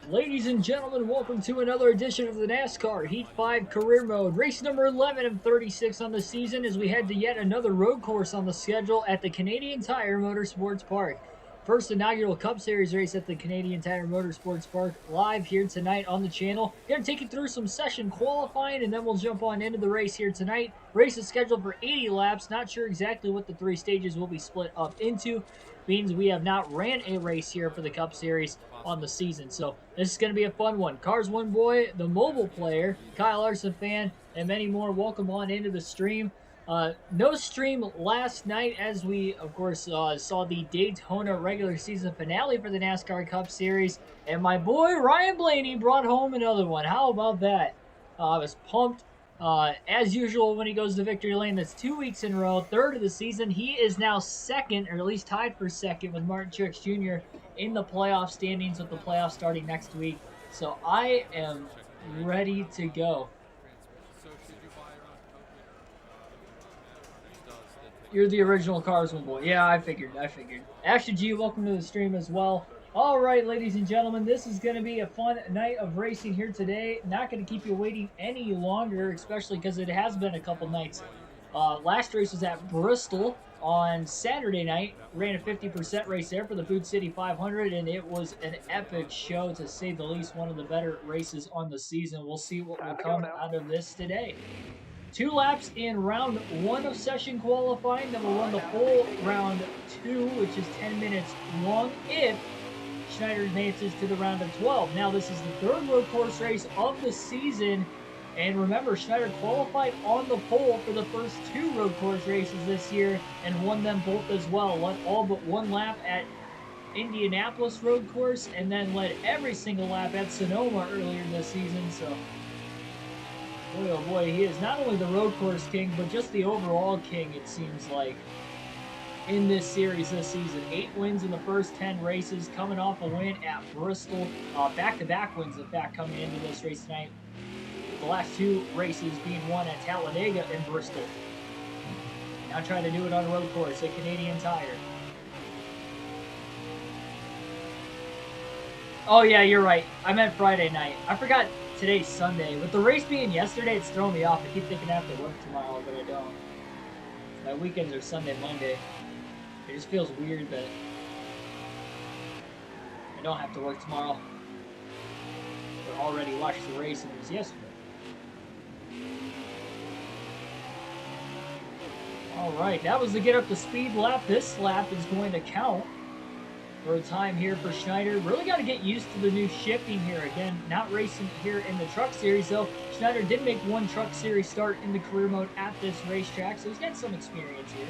Ladies and gentlemen, welcome to another edition of the NASCAR Heat 5 Career Mode. Race number 11 of 36 on the season as we head to yet another road course on the schedule at the Canadian Tire Motorsports Park. First inaugural Cup Series race at the Canadian Tire Motorsports Park live here tonight on the channel. Going to take you through some session qualifying and then we'll jump on into the race here tonight. Race is scheduled for 80 laps. Not sure exactly what the three stages will be split up into. Means we have not ran a race here for the Cup Series on the season. So this is going to be a fun one. Cars One Boy, the mobile player, Kyle Larson fan, and many more. Welcome on into the stream. No stream last night as we, of course, saw the Daytona regular season finale for the NASCAR Cup Series. And my boy Ryan Blaney brought home another one. How about that? I was pumped. As usual, when he goes to victory lane, that's 2 weeks in a row, third of the season. He is now second, or at least tied for second, with Martin Truex Jr. in the playoff standings, with the playoffs starting next week. So I am ready to go. You're the original Cars One Boy. Yeah, I figured. Ashley G, welcome to the stream as well. All right, ladies and gentlemen, this is going to be a fun night of racing here today. Not going to keep you waiting any longer, especially because it has been a couple nights. Last race was at Bristol on Saturday night. Ran a 50% race there for the Food City 500, and it was an epic show, to say the least. One of the better races on the season. We'll see what will come out of this today. 2 laps in round 1 of session qualifying. Then we'll run the full round 2, which is 10 minutes long if Schneider advances to the round of 12. Now, this is the third road course race of the season. And remember, Schneider qualified on the pole for the first 2 road course races this year and won them both as well. Led all but 1 lap at Indianapolis road course and then led every single lap at Sonoma earlier this season. So, boy, oh boy, he is not only the road course king, but just the overall king, it seems like, in this series this season. 8 wins in the first 10 races, coming off a win at Bristol. Back-to-back wins, in fact, coming into this race tonight. The last 2 races being won at Talladega and Bristol. Now trying to do it on a road course at Canadian Tire. Oh yeah, you're right. I meant Friday night. I forgot today's Sunday. With the race being yesterday, it's throwing me off. I keep thinking I have to work tomorrow, but I don't. My weekends are Sunday, Monday. It just feels weird that I don't have to work tomorrow. But already watched the race and it was yesterday. Alright, that was the get up to speed lap. This lap is going to count for a time here for Schneider. Really got to get used to the new shifting here. Again, not racing here in the Truck Series, though. Schneider did make 1 Truck Series start in the career mode at this racetrack, so he's got some experience here.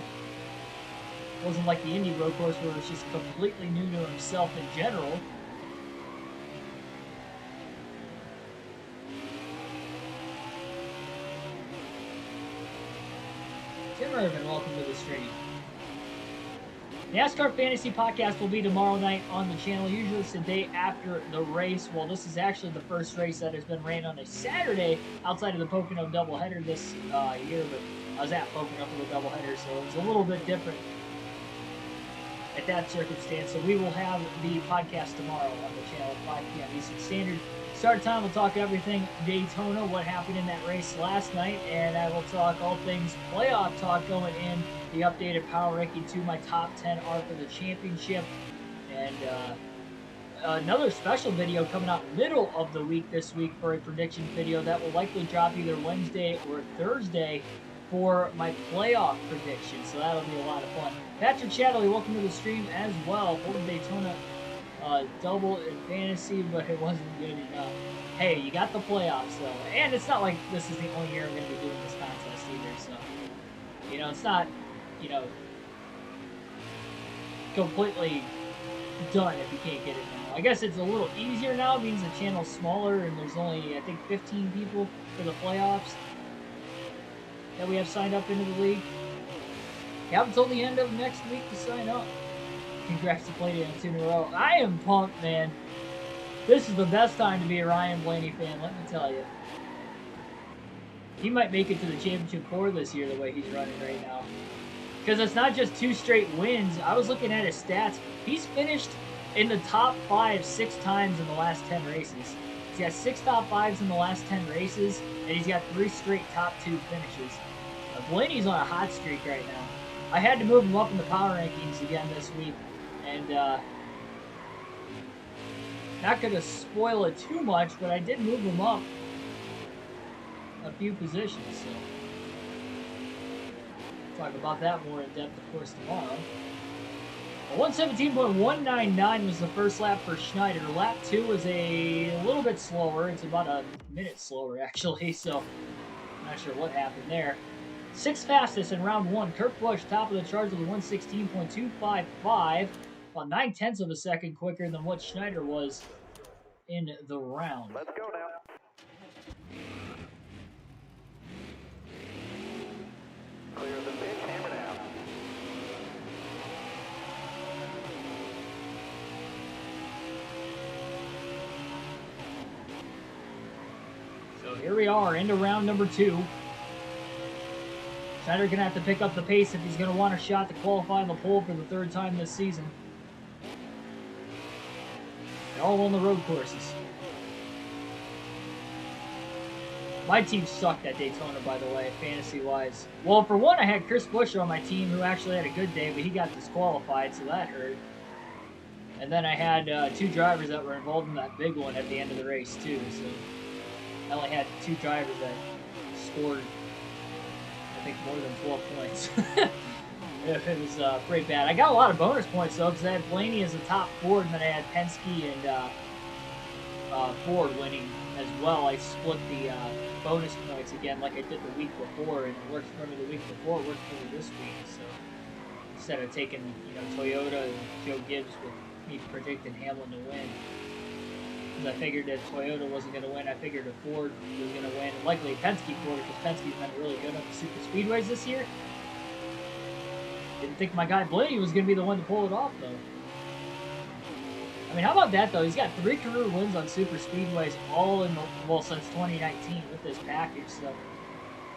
It wasn't like the Indy road course where it was just completely new to himself in general. Tim Irvin, welcome to the stream. NASCAR Fantasy Podcast will be tomorrow night on the channel. Usually it's the day after the race. Well, this is actually the first race that has been ran on a Saturday outside of the Pocono doubleheader this year, but I was at Pocono for the doubleheader, so it was a little bit different at that circumstance. So we will have the podcast tomorrow on the channel at 5 p.m. Eastern Standard. Start time, we'll talk everything Daytona, what happened in that race last night, and I will talk all things playoff talk going in, the updated power ranking to my top 10 are for the championship, and another special video coming out middle of the week this week for a prediction video that will likely drop either Wednesday or Thursday for my playoff prediction, so that'll be a lot of fun. Patrick Chatterley, welcome to the stream as well. For Daytona double in fantasy, but it wasn't good enough. Hey, you got the playoffs though, and it's not like this is the only year I'm going to be doing this contest either, so, you know, it's not, you know, completely done if you can't get it now. I guess it's a little easier now. It means the channel's smaller and there's only, I think, 15 people for the playoffs that we have signed up into the league. You have until the end of next week to sign up. Congrats to Blaney on 2 in a row. I am pumped, man. This is the best time to be a Ryan Blaney fan, let me tell you. He might make it to the championship core this year the way he's running right now. Because it's not just 2 straight wins. I was looking at his stats. He's finished in the top 5 6 times in the last 10 races. He's got 6 top 5s in the last 10 races, and he's got 3 straight top 2 finishes. Blaney's on a hot streak right now. I had to move him up in the power rankings again this week, and not going to spoil it too much, but I did move him up a few positions, so talk about that more in depth, of course, tomorrow. 117.199 was the first lap for Schneider. Lap 2 was a little bit slower. It's about a minute slower, actually, so I'm not sure what happened there. 6th fastest in round 1. Kurt Busch, top of the charts with a 116.255, about 9/10 of a second quicker than what Schneider was in the round. Let's go now. Clear the pit, hammer down. So here we are, into round number 2. Schneider going to have to pick up the pace if he's going to want a shot to qualify in the pole for the 3rd time this season. They're all on the road courses. My team sucked at Daytona, by the way, fantasy-wise. Well, for one, I had Chris Buescher on my team, who actually had a good day, but he got disqualified, so that hurt. And then I had 2 drivers that were involved in that big one at the end of the race, too. So I only had 2 drivers that scored, I think, more than 12 points. It was pretty bad. I got a lot of bonus points, though, because I had Blaney as a top Ford, and then I had Penske and Ford winning as well. I split the bonus points again like I did the week before, and it worked for me the week before, it worked for me this week. So instead of taking, Toyota and Joe Gibbs with me predicting Hamlin to win, because I figured that Toyota wasn't going to win, I figured a Ford was going to win, likely Penske Ford, because Penske's been really good at the super speedways this year. Didn't think my guy Blaney was going to be the one to pull it off, though. I mean, how about that, though? He's got 3 career wins on super speedways, all in since 2019 with this package. So,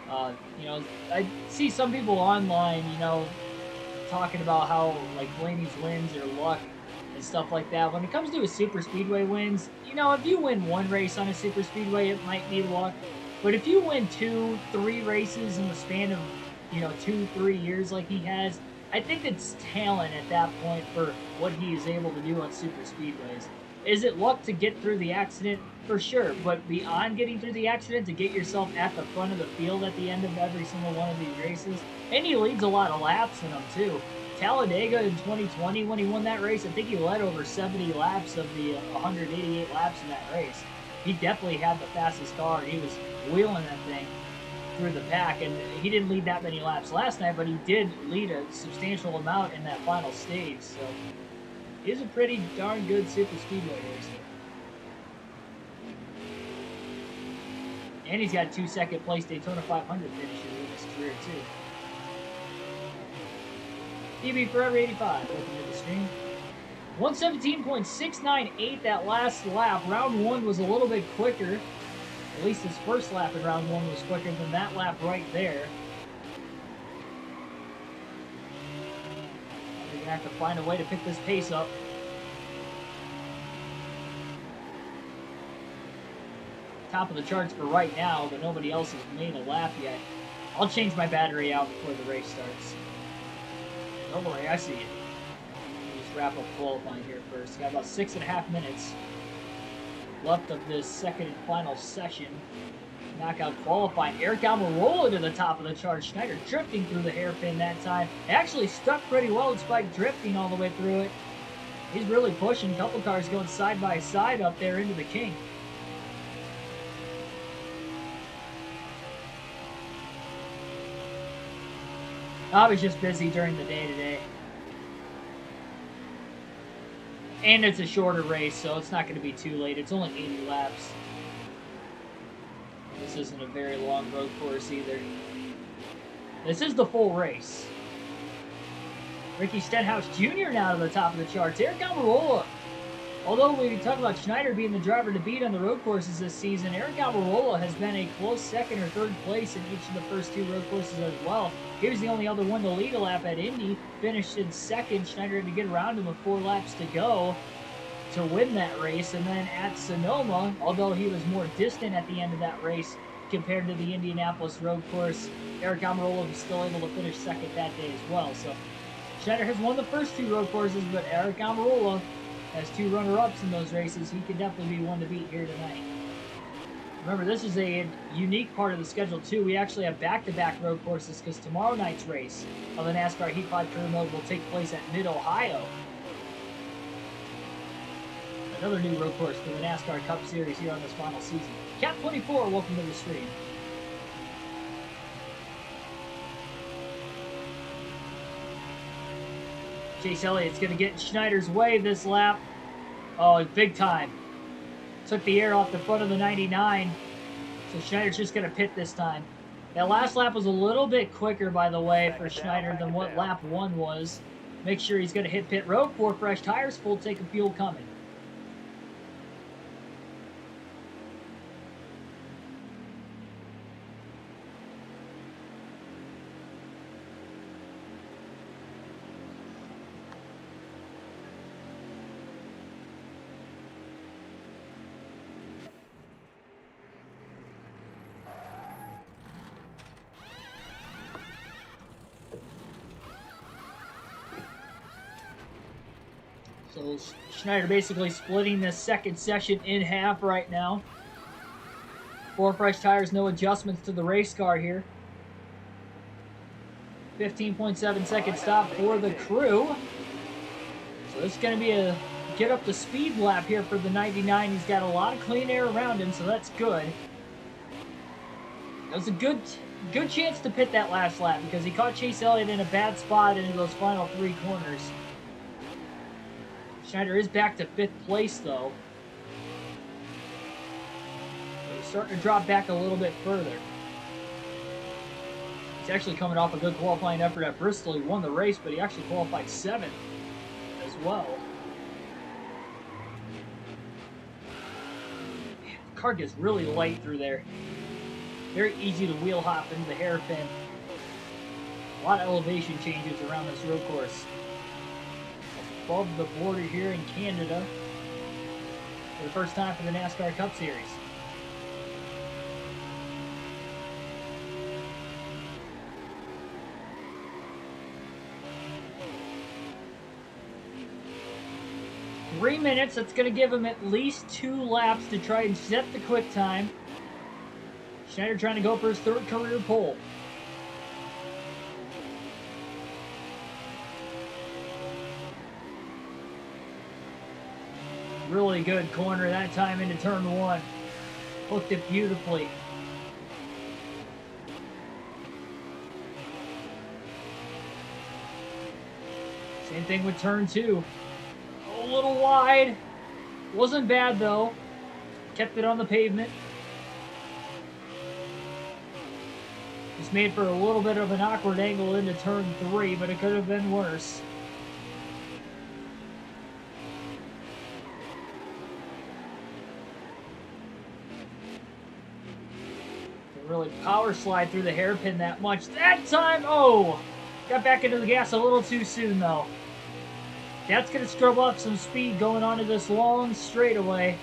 I see some people online, talking about how like Blaney's wins are luck and stuff like that. When it comes to his super speedway wins, if you win 1 race on a super speedway, it might be luck. But if you win 2, 3 races in the span of 2, 3 years like he has, I think it's talent at that point for what he is able to do on super speedways. Is it luck to get through the accident? For sure, but beyond getting through the accident, to get yourself at the front of the field at the end of every single one of these races, and he leads a lot of laps in them too. Talladega in 2020, when he won that race, I think he led over 70 laps of the 188 laps in that race. He definitely had the fastest car. He was wheeling that thing through the pack, and he didn't lead that many laps last night, but he did lead a substantial amount in that final stage, so he's a pretty darn good super speedway racer. And he's got 2 second place Daytona 500 finishes in his career too. DB Forever 85, welcome to the stream. 117.698 that last lap. Round 1 was a little bit quicker. At least his first lap in round 1 was quicker than that lap right there. They're going to have to find a way to pick this pace up. Top of the charts for right now, but nobody else has made a lap yet. I'll change my battery out before the race starts. Don't worry, I see it. Let me just wrap up qualifying here first. Got about 6.5 minutes left of this second and final session. Knockout qualifying. Eric Almirola to the top of the chart. Schneider drifting through the hairpin that time. Actually stuck pretty well despite drifting all the way through it. He's really pushing. A couple cars going side by side up there into the kink. I was just busy during the day today. And it's a shorter race, so it's not going to be too late. It's only 80 laps. This isn't a very long road course either. This is the full race. Ricky Stenhouse Jr. now to the top of the charts. Eric Almirola. Although we talk about Schneider being the driver to beat on the road courses this season, Eric Almirola has been a close 2nd or 3rd place in each of the first 2 road courses as well. He was the only other one to lead a lap at Indy, finished in 2nd. Schneider had to get around him with 4 laps to go. to win that race. And then at Sonoma, although he was more distant at the end of that race compared to the Indianapolis road course, Eric Almirola was still able to finish second that day as well. So Schneider has won the first two road courses, but Eric Almirola has two runner-ups in those races. He could definitely be one to beat here tonight. Remember, this is a unique part of the schedule, too. We actually have back-to-back road courses because tomorrow night's race of the NASCAR Heat 5 Career Mode will take place at Mid-Ohio. Another new road course for the NASCAR Cup Series here on this final season. Cap 24, welcome to the stream. Chase Elliott's going to get in Schneider's way this lap. Oh, big time. Took the air off the front of the 99. So Schneider's just going to pit this time. That last lap was a little bit quicker, by the way, for Schneider than what lap 1 was. Make sure he's going to hit pit road. 4 fresh tires, full tank of fuel coming. So Schneider basically splitting this second session in half right now. 4 fresh tires, no adjustments to the race car here. 15.7 second stop for the crew. So this is going to be a get up to speed lap here for the 99. He's got a lot of clean air around him, so that's good. It was a good chance to pit that last lap because he caught Chase Elliott in a bad spot into those final 3 corners. Schneider is back to 5th place, though. He's starting to drop back a little bit further. He's actually coming off a good qualifying effort at Bristol. He won the race, but he actually qualified 7th as well. Man, the car gets really light through there. Very easy to wheel hop into the hairpin. A lot of elevation changes around this road course. Above the border here in Canada for the first time for the NASCAR Cup Series. Three minutes, that's going to give him at least 2 laps to try and set the quick time. Schneider trying to go for his 3rd career pole. Really good corner that time into turn 1. Hooked it beautifully. Same thing with turn 2. A little wide. Wasn't bad though. Kept it on the pavement. Just made for a little bit of an awkward angle into turn 3, but it could have been worse. Really power slide through the hairpin that much. That time, oh! Got back into the gas a little too soon, though. That's going to scrub off some speed going onto this long straightaway.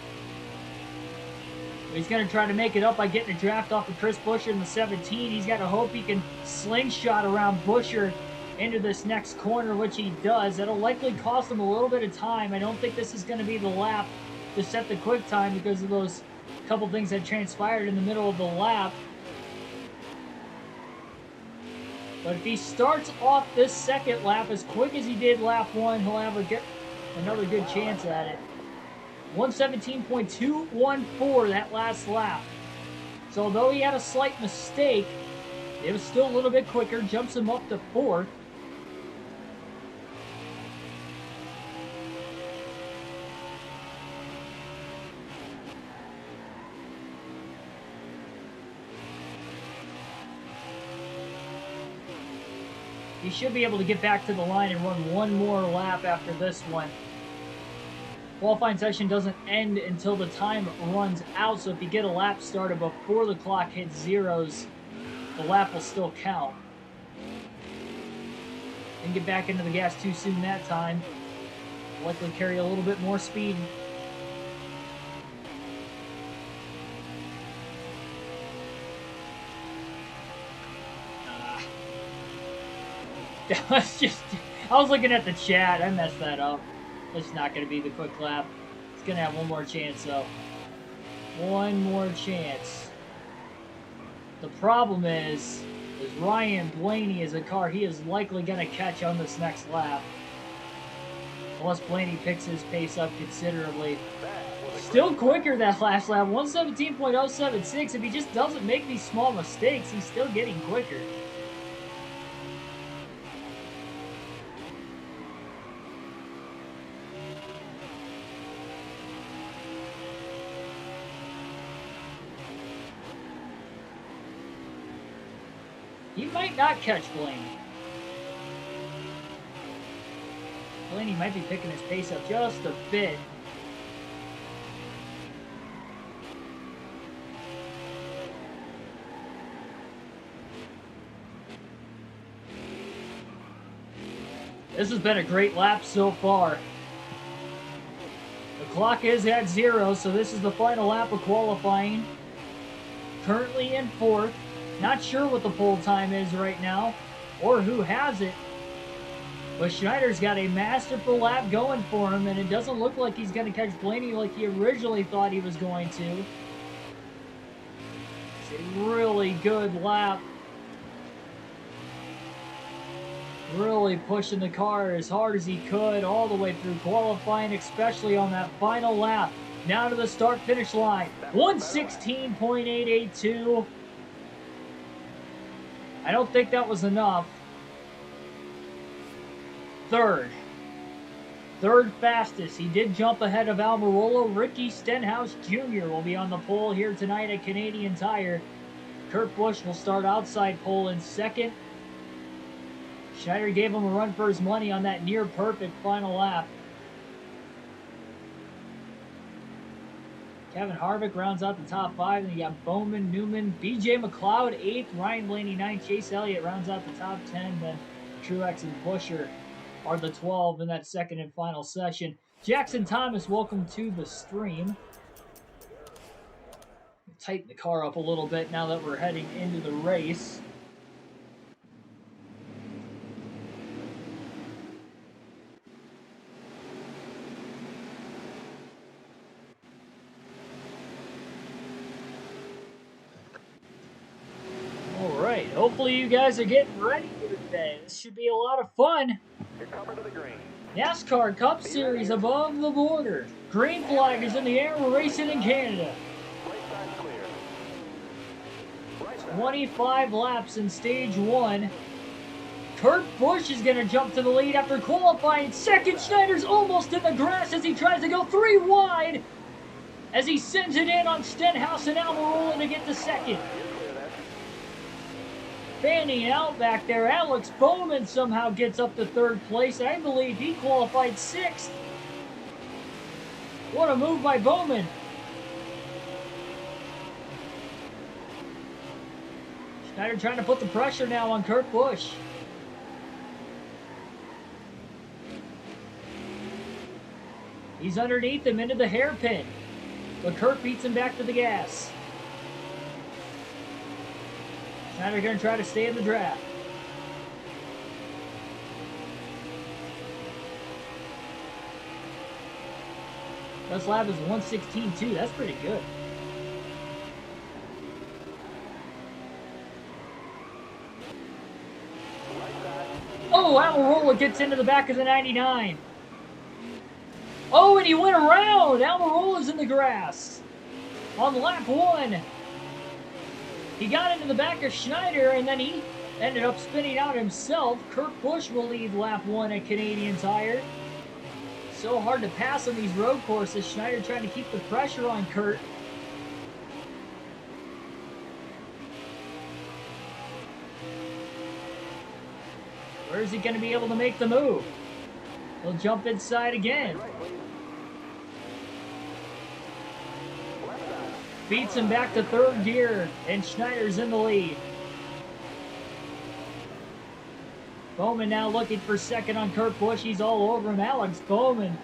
He's going to try to make it up by getting a draft off of Chris Buescher in the 17. He's got to hope he can slingshot around Buescher into this next corner, which he does. That'll likely cost him a little bit of time. I don't think this is going to be the lap to set the quick time because of those couple things that transpired in the middle of the lap. But if he starts off this second lap as quick as he did lap 1, he'll have another good chance at it. 117.214 that last lap. So although he had a slight mistake, it was still a little bit quicker. Jumps him up to 4th. He should be able to get back to the line and run one more lap after this one. Qualifying session doesn't end until the time runs out, so if you get a lap started before the clock hits zeros, the lap will still count. Didn't get back into the gas too soon that time. likely carry a little bit more speed. That was just... I was looking at the chat. I messed that up. It's not going to be the quick lap. It's going to have one more chance, though. One more chance. The problem is Ryan Blaney is a car he is likely going to catch on this next lap. Unless Blaney picks his pace up considerably. Still quicker that last lap. 117.076. If he just doesn't make these small mistakes, he's still getting quicker. He might not catch Blaney. Blaney might be picking his pace up just a bit. This has been a great lap so far. The clock is at 0, so this is the final lap of qualifying. Currently in 4th. Not sure what the pole time is right now, or who has it. But Schneider's got a masterful lap going for him, and it doesn't look like he's going to catch Blaney like he originally thought he was going to. It's a really good lap. Really pushing the car as hard as he could all the way through qualifying, especially on that final lap. Now to the start-finish line. 116.882. I don't think that was enough. Third fastest. He did jump ahead of Almirola. Ricky Stenhouse Jr. will be on the pole here tonight at Canadian Tire. Kurt Busch will start outside pole in 2nd. Schneider gave him a run for his money on that near-perfect final lap. Kevin Harvick rounds out the top 5, and you got Bowman, Newman, BJ McLeod 8th, Ryan Blaney 9th, Chase Elliott rounds out the top 10, then Truex and Buescher are the 12 in that second and final session. Jackson Thomas, welcome to the stream. Tighten the car up a little bit now that we're heading into the race. Hopefully you guys are getting ready for today. This should be a lot of fun. You're coming to the green. NASCAR Cup Series above the border. Green flag is in the air. We're racing in Canada. Right side clear. Right side. 25 laps in stage 1. Kurt Busch is going to jump to the lead after qualifying second. Schneider's almost in the grass as he tries to go 3 wide as he sends it in on Stenhouse and Almirola to get to second. Fanning out back there. Alex Bowman somehow gets up to 3rd place. I believe he qualified 6th. What a move by Bowman. Schneider trying to put the pressure now on Kurt Busch. He's underneath him into the hairpin, but Kurt beats him back to the gas. Schneider going to try to stay in the draft. This lap is 116.2. That's pretty good. Oh, Almirola gets into the back of the 99. Oh, and he went around. Almirola's in the grass on lap 1. He got into the back of Schneider, and then he ended up spinning out himself. Kurt Busch will lead lap 1 at Canadian Tire. So hard to pass on these road courses. Schneider trying to keep the pressure on Kurt. Where is he going to be able to make the move? He'll jump inside again. Beats him back to 3rd gear, and Schneider's in the lead. Bowman now looking for 2nd on Kurt Busch. He's all over him. Alex Bowman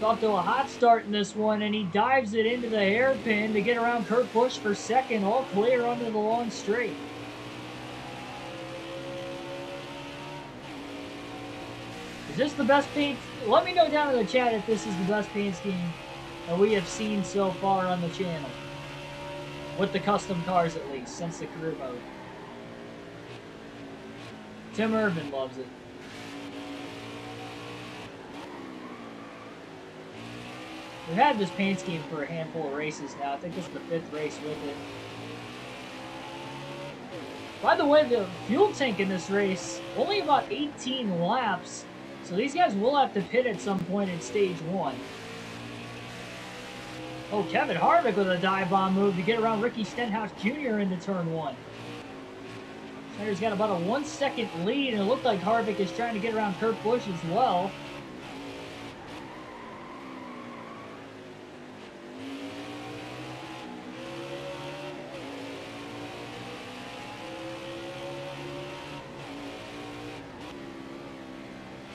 Off to a hot start in this one, and he dives it into the hairpin to get around Kurt Busch for second, all clear under the long straight. Is this the best paint? Let me know down in the chat if this is the best paint scheme that we have seen so far on the channel. With the custom cars, at least, since the career mode. Tim Irvin loves it. We've had this paint scheme for a handful of races now. I think this is the 5th race with it. By the way, the fuel tank in this race, only about 18 laps. So these guys will have to pit at some point in stage 1. Oh, Kevin Harvick with a dive bomb move to get around Ricky Stenhouse Jr. into turn 1. Schneider's got about a 1-second lead, and it looked like Harvick is trying to get around Kurt Busch as well.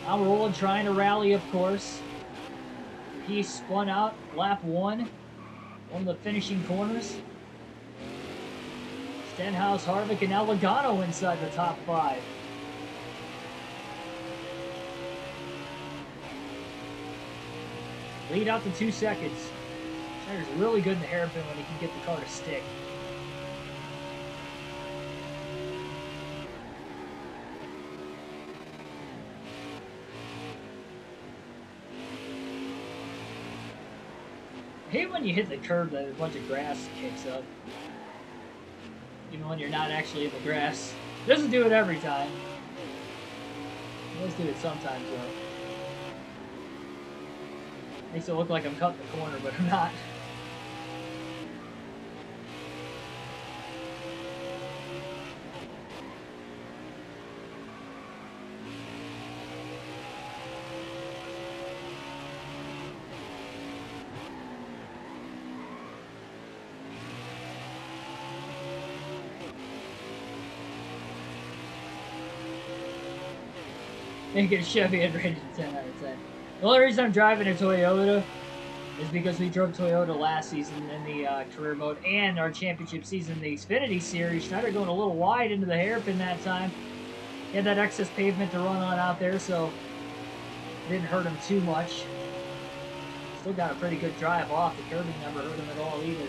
Now Roland trying to rally, of course. He spun out lap 1 of the finishing corners. Stenhouse, Harvick, and now Logano inside the top 5. Lead out to 2 seconds. Schneider's really good in the hairpin when he can get the car to stick. I hate when you hit the curb that a bunch of grass kicks up. Even when you're not actually in the grass. Doesn't do it every time. It does do it sometimes though. Makes it look like I'm cutting the corner, but I'm not. Make it a Chevy and rated 10 out of 10. The only reason I'm driving a Toyota is because we drove Toyota last season in the career mode and our championship season in the Xfinity Series. Schneider going a little wide into the hairpin that time. He had that excess pavement to run on out there, so it didn't hurt him too much. Still got a pretty good drive off. The curbing never hurt him at all either.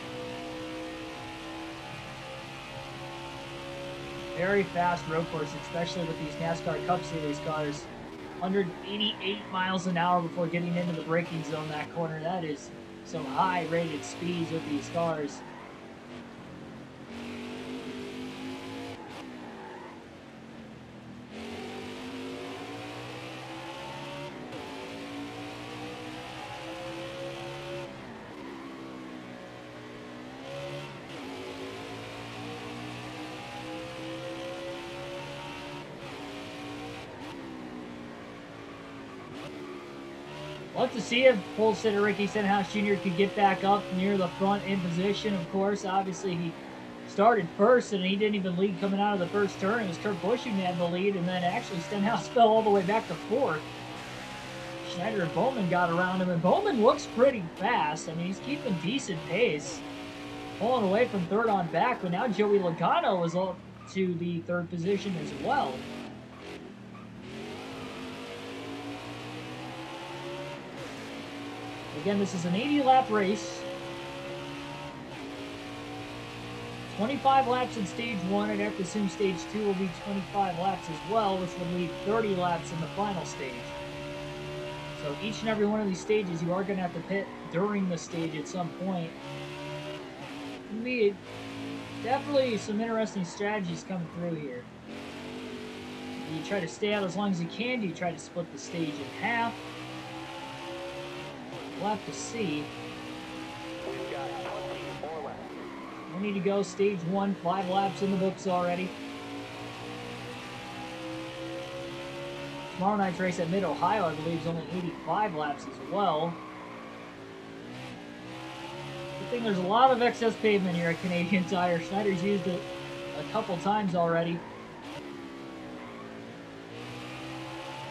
Very fast road course, especially with these NASCAR Cup Series cars. 188 miles an hour before getting into the braking zone that corner. That is some high rated speeds with these cars. We'll have to see if pole sitter Ricky Stenhouse Jr. could get back up near the front in position. Of course, obviously he started first and he didn't even lead coming out of the first turn. It was Kurt Busch who had the lead, and then actually Stenhouse fell all the way back to 4th. Schneider and Bowman got around him, and Bowman looks pretty fast. I mean, he's keeping decent pace, pulling away from 3rd on back, but now Joey Logano is up to the 3rd position as well. Again, this is an 80-lap race. 25 laps in stage 1. I'd have to assume stage 2 will be 25 laps as well, which would leave 30 laps in the final stage. So each and every one of these stages, you are going to have to pit during the stage at some point. It'll be definitely some interesting strategies coming through here. Do you try to stay out as long as you can? Do you try to split the stage in half? We'll have to see. We've got 24 laps. We need to go stage 1, 5 laps in the books already. Tomorrow night's race at Mid-Ohio, I believe, is only 85 laps as well. Good thing there's a lot of excess pavement here at Canadian Tire. Schneider's used it a couple times already.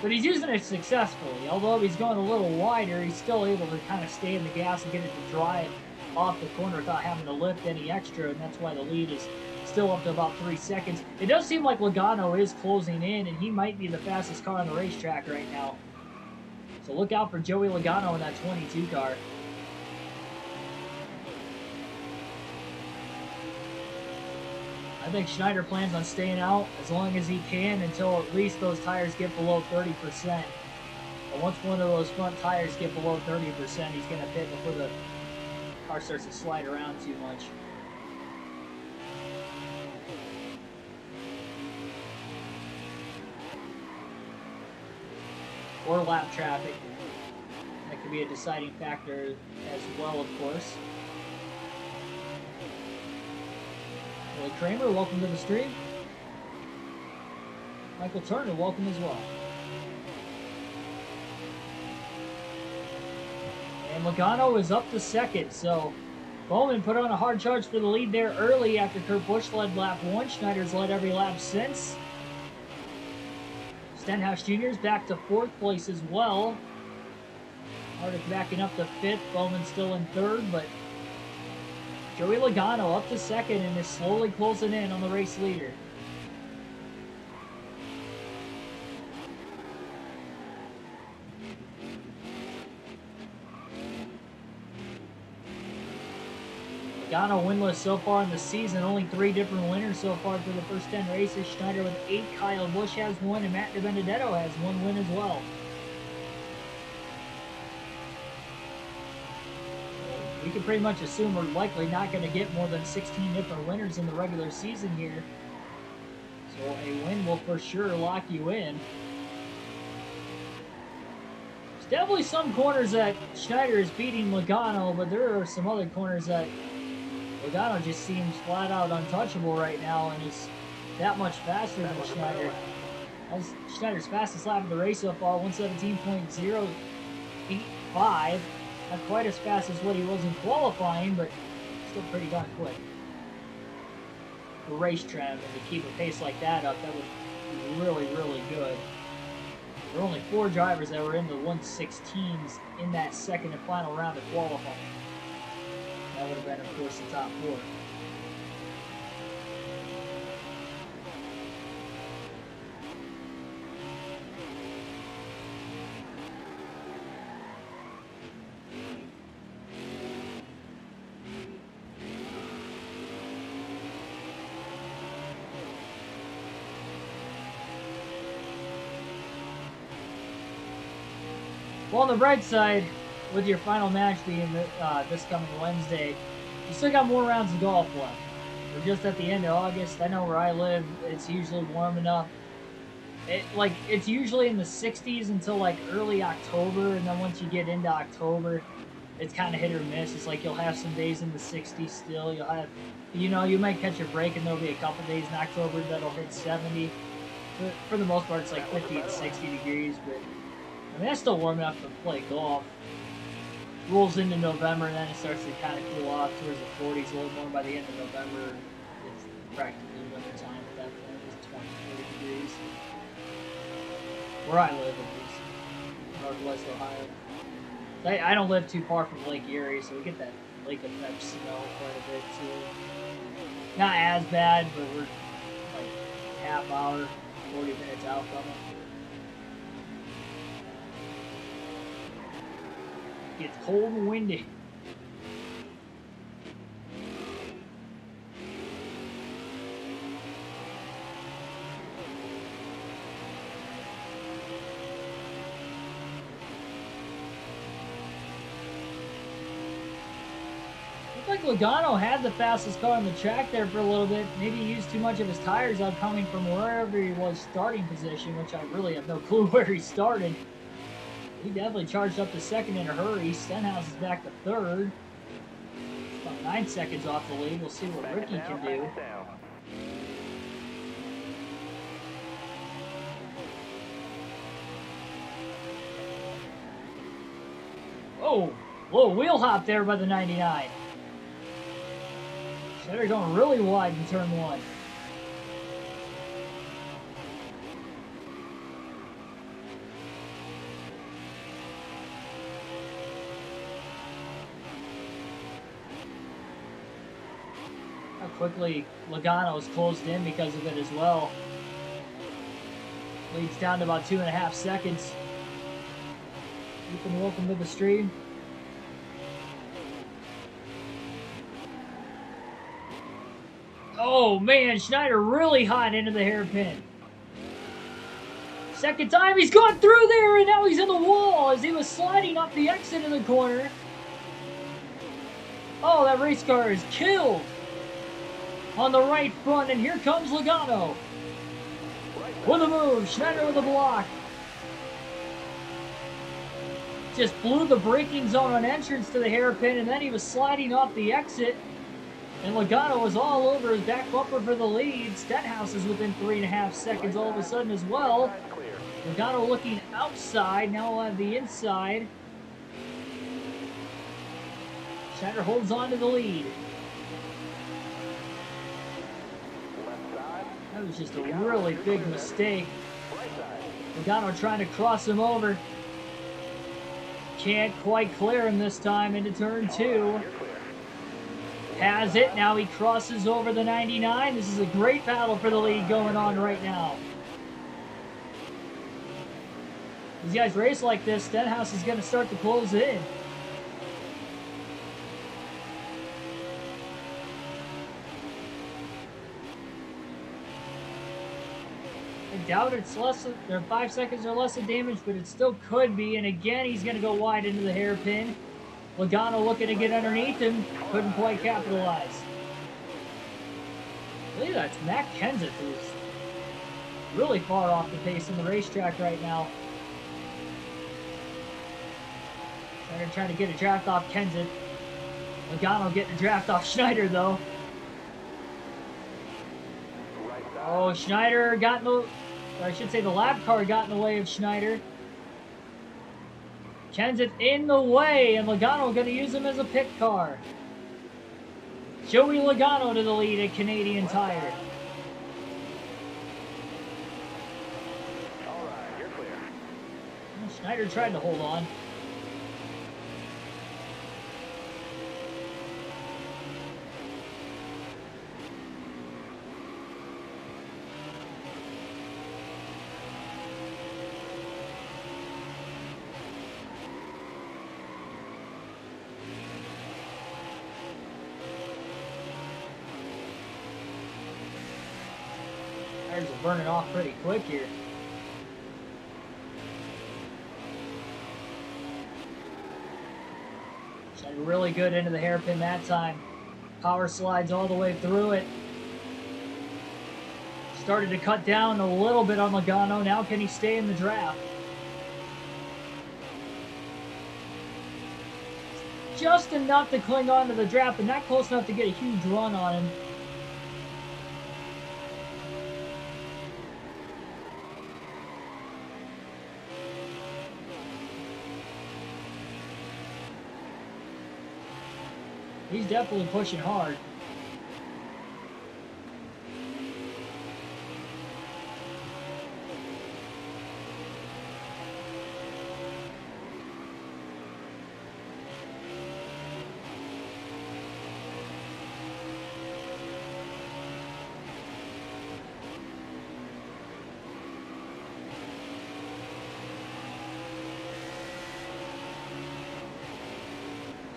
But he's using it successfully. Although he's going a little wider, he's still able to kind of stay in the gas and get it to drive off the corner without having to lift any extra, and that's why the lead is still up to about 3 seconds. It does seem like Logano is closing in, and he might be the fastest car on the racetrack right now. So look out for Joey Logano in that 22 car. I think Schneider plans on staying out as long as he can until at least those tires get below 30%. But once one of those front tires get below 30%, he's going to pit before the car starts to slide around too much. Or lap traffic. That could be a deciding factor as well, of course. Willie Kramer, welcome to the stream. Michael Turner, welcome as well. And Logano is up to second, so Bowman put on a hard charge for the lead there early after Kurt Busch led lap 1. Schneider's led every lap since. Stenhouse Jr. is back to 4th place as well. Hardick backing up to 5th. Bowman still in 3rd, but Joey Logano up to 2nd and is slowly closing in on the race leader. Logano winless so far in the season. Only 3 different winners so far through the first 10 races. Schneider with 8. Kyle Busch has 1, and Matt DiBenedetto has 1 win as well. We can pretty much assume we're likely not going to get more than 16 different winners in the regular season here. So a win will for sure lock you in. There's definitely some corners that Schneider is beating Logano, but there are some other corners that Logano just seems flat out untouchable right now and is that much faster than Schneider. That was Schneider's fastest lap of the race so far, 117.085. Not quite as fast as what he was in qualifying, but still pretty darn quick. The race trim, if they keep a pace like that up, that would be really, really good. There were only 4 drivers that were in the 116s in that second and final round of qualifying. That would have been, of course, the top 4. Well, on the bright side, with your final match being this coming Wednesday, you still got more rounds of golf left. We're just at the end of August. I know where I live, it's usually warm enough. It's usually in the 60s until like early October, and then once you get into October, it's kind of hit or miss. It's like you'll have some days in the 60s still. You'll have, you might catch a break, and there'll be a couple days in October that'll hit 70. But for the most part, it's like 50 and 60 degrees, but I mean, that's still warm enough to play golf. Rolls into November, and then it starts to kind of cool off towards the 40s, a little more by the end of November. It's practically winter time at that point. It's 20, 30 degrees. Where I live, at least. Northwest Ohio. I don't live too far from Lake Erie, so we get that lake effect snow quite a bit, too. Not as bad, but we're like half hour, 40 minutes out from it. It's cold and windy. Looked like Logano had the fastest car on the track there for a little bit. Maybe he used too much of his tires out coming from wherever he was starting position, which I really have no clue where he started. He definitely charged up to 2nd in a hurry. Stenhouse is back to 3rd. About 9 seconds off the lead. We'll see what Ricky can do. Oh, little wheel hop there by the 99. Schneider going really wide in turn 1. quickly Logano's closed in because of it as well. Leads down to about 2.5 seconds. Ethan, welcome to the stream. Oh man, Schneider really hot into the hairpin. Second time he's gone through there, and now he's in the wall as he was sliding up the exit in the corner. Oh, that race car is killed on the right front, and here comes Logano with a move. Schneider with a block. Just blew the braking zone on entrance to the hairpin, and then he was sliding off the exit. And Logano was all over his back bumper for the lead. Stenhouse is within 3.5 seconds all of a sudden as well. Logano looking outside. Now we'll have the inside. Schneider holds on to the lead. That was just a really big mistake. Logano trying to cross him over. Can't quite clear him this time into turn 2. Has it. Now he crosses over the 99. This is a great battle for the lead going on right now. These guys race like this, Stenhouse is going to start to close in. I doubt it's less than, they're 5 seconds or less of damage, but it still could be. And again, he's going to go wide into the hairpin. Logano looking to get underneath him. Couldn't quite capitalize. I believe that's Matt Kenseth, who's really far off the pace on the racetrack right now. Schneider trying to get a draft off Kenseth. Logano getting a draft off Schneider, though. Oh, Schneider got in the... or I should say the lap car got in the way of Schneider. Kenseth in the way, and Logano going to use him as a pit car. Joey Logano to the lead at Canadian Tire. All right, you're clear. Well, Schneider tried to hold on. Tires are burning off pretty quick here. Schneider really good into the hairpin that time. Power slides all the way through it. Started to cut down a little bit on Logano. Now can he stay in the draft? Just enough to cling on to the draft, but not close enough to get a huge run on him. He's definitely pushing hard.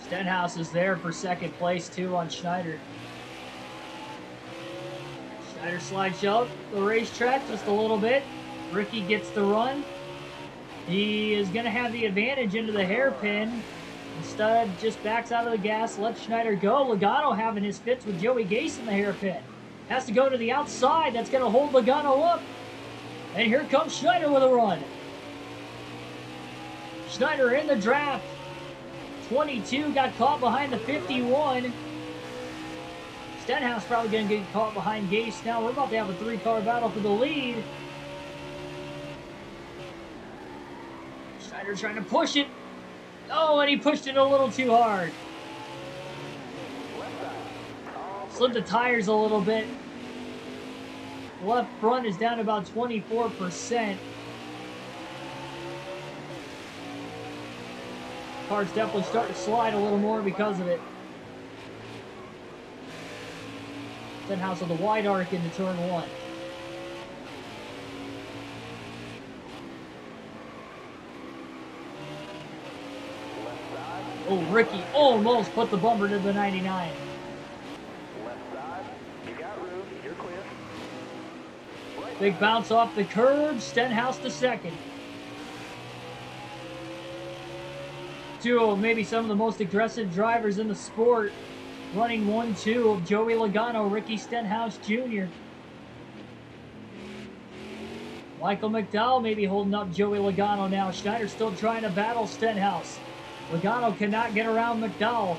Stenhouse is there for second place too on Schneider. Schneider slides out the racetrack just a little bit. Ricky gets the run. He is going to have the advantage into the hairpin. Instead, just backs out of the gas, lets Schneider go. Logano having his fits with Joey Gase in the hairpin. Has to go to the outside. That's going to hold Logano up. And here comes Schneider with a run. Schneider in the draft. 22 got caught behind the 51. Stenhouse probably going to get caught behind Gase. Now we're about to have a 3-car battle for the lead. Schneider trying to push it. Oh, and he pushed it a little too hard. Slipped the tires a little bit. Left front is down about 24%. Car's definitely starting to slide a little more because of it. Stenhouse with a wide arc into turn 1. Left side. Oh, Ricky almost put the bumper to the 99. Left side. You got room. You're clear. Right Big side. bounce off the curb. Stenhouse to second. Two of maybe some of the most aggressive drivers in the sport. Running 1-2 of Joey Logano, Ricky Stenhouse Jr. Michael McDowell maybe holding up Joey Logano now. Schneider still trying to battle Stenhouse. Logano cannot get around McDowell.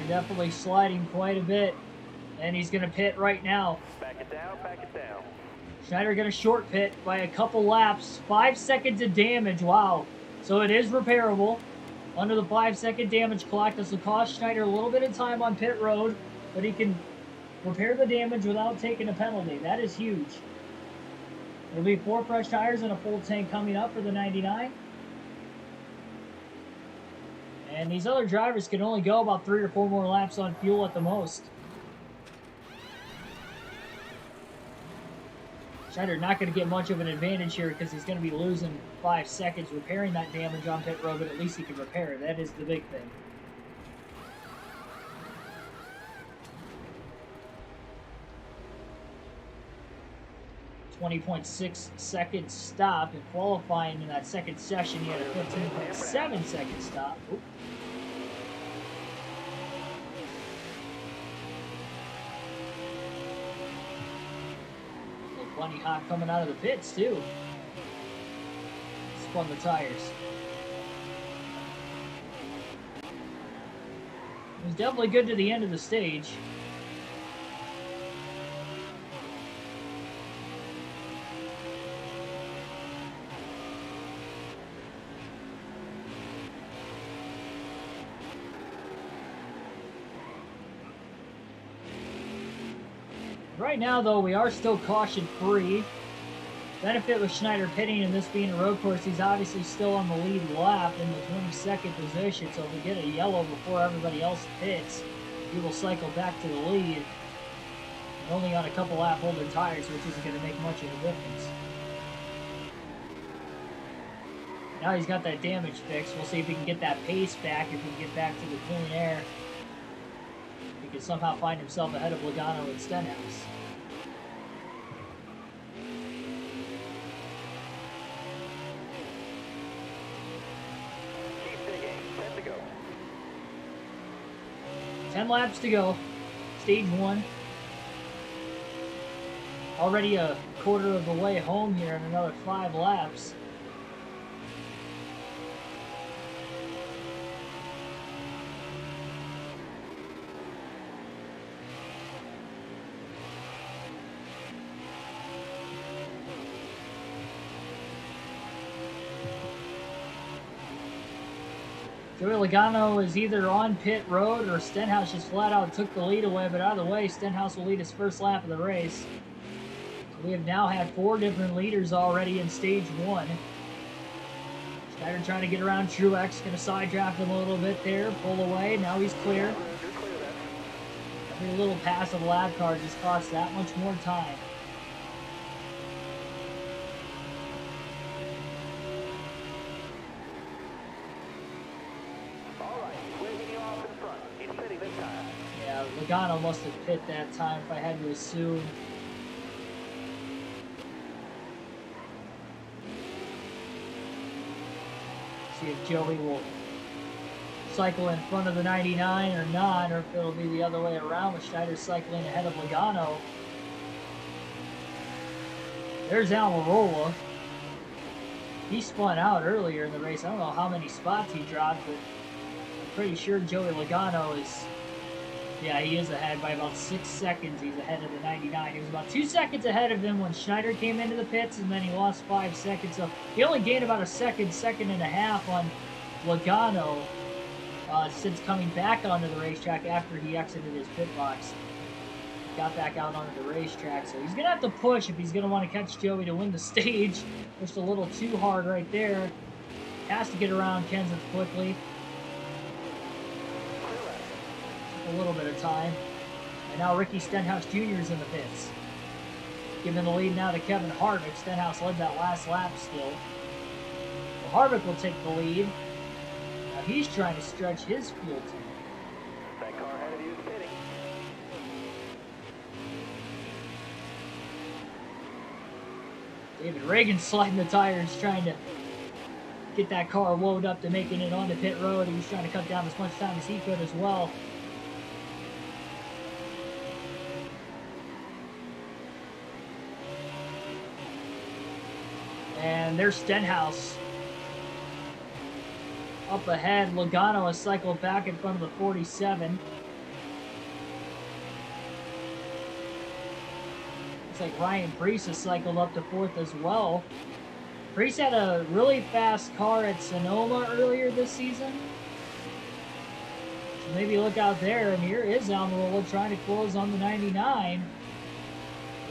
Definitely sliding quite a bit, and he's going to pit right now. Back it down, back it down. Schneider going to short pit by a couple laps. 5 seconds of damage. Wow. So it is repairable. Under the 5-second damage clock, this will cost Schneider a little bit of time on pit road, but he can repair the damage without taking a penalty. That is huge. There'll be 4 fresh tires and a full tank coming up for the 99. And these other drivers can only go about 3 or 4 more laps on fuel at the most. Schneider not going to get much of an advantage here because he's going to be losing 5 seconds repairing that damage on pit road, but at least he can repair it. That is the big thing. .6 second stop in qualifying in that second session. He had a 15.7 second stop. Oop. Look, plenty hot coming out of the pits too. Spun the tires. It was definitely good to the end of the stage. Right now, though, we are still caution-free. Benefit with Schneider pitting and this being a road course, he's obviously still on the lead lap in the 22nd position, so if we get a yellow before everybody else pits, he will cycle back to the lead. And only on a couple lap holder tires, which isn't going to make much of a difference. Now he's got that damage fixed. We'll see if he can get that pace back, if he can get back to the clean air. He can somehow find himself ahead of Logano and Stenhouse. Keep digging. 10 to go. 10 laps to go. Stage 1. Already a quarter of the way home here in another 5 laps. Joey Logano is either on pit road or Stenhouse just flat out took the lead away, but either way, Stenhouse will lead his first lap of the race. So we have now had 4 different leaders already in stage 1. Schneider trying to get around Truex, going to side draft him a little bit there, pull away, now he's clear. You're clear then. Every little pass of the lap car just costs that much more time. Logano must have pit that time, if I had to assume. See if Joey will cycle in front of the 99 or not, or if it'll be the other way around with Schneider cycling ahead of Logano. There's Almirola. He spun out earlier in the race. I don't know how many spots he dropped, but I'm pretty sure Joey Logano is... Yeah, he is ahead by about 6 seconds. He's ahead of the 99. He was about 2 seconds ahead of him when Schneider came into the pits, and then he lost 5 seconds. So he only gained about a second and a half on Logano since coming back onto the racetrack after he exited his pit box. Got back out onto the racetrack, so he's going to have to push if he's going to want to catch Joey to win the stage. Pushed a little too hard right there. Has to get around Kenseth quickly. Took a little bit of time. And now Ricky Stenhouse Jr. is in the pits. Giving the lead now to Kevin Harvick. Stenhouse led that last lap still. Well, Harvick will take the lead. Now he's trying to stretch his fuel tank. That car ahead of you is pitting. David Reagan sliding the tires, trying to get that car loaded up to making it onto pit road. He was trying to cut down as much time as he could as well. And there's Stenhouse. Up ahead, Logano has cycled back in front of the 47. Looks like Ryan Preece has cycled up to 4th as well. Preece had a really fast car at Sonoma earlier this season. So maybe look out there. And here is Almirola trying to close on the 99.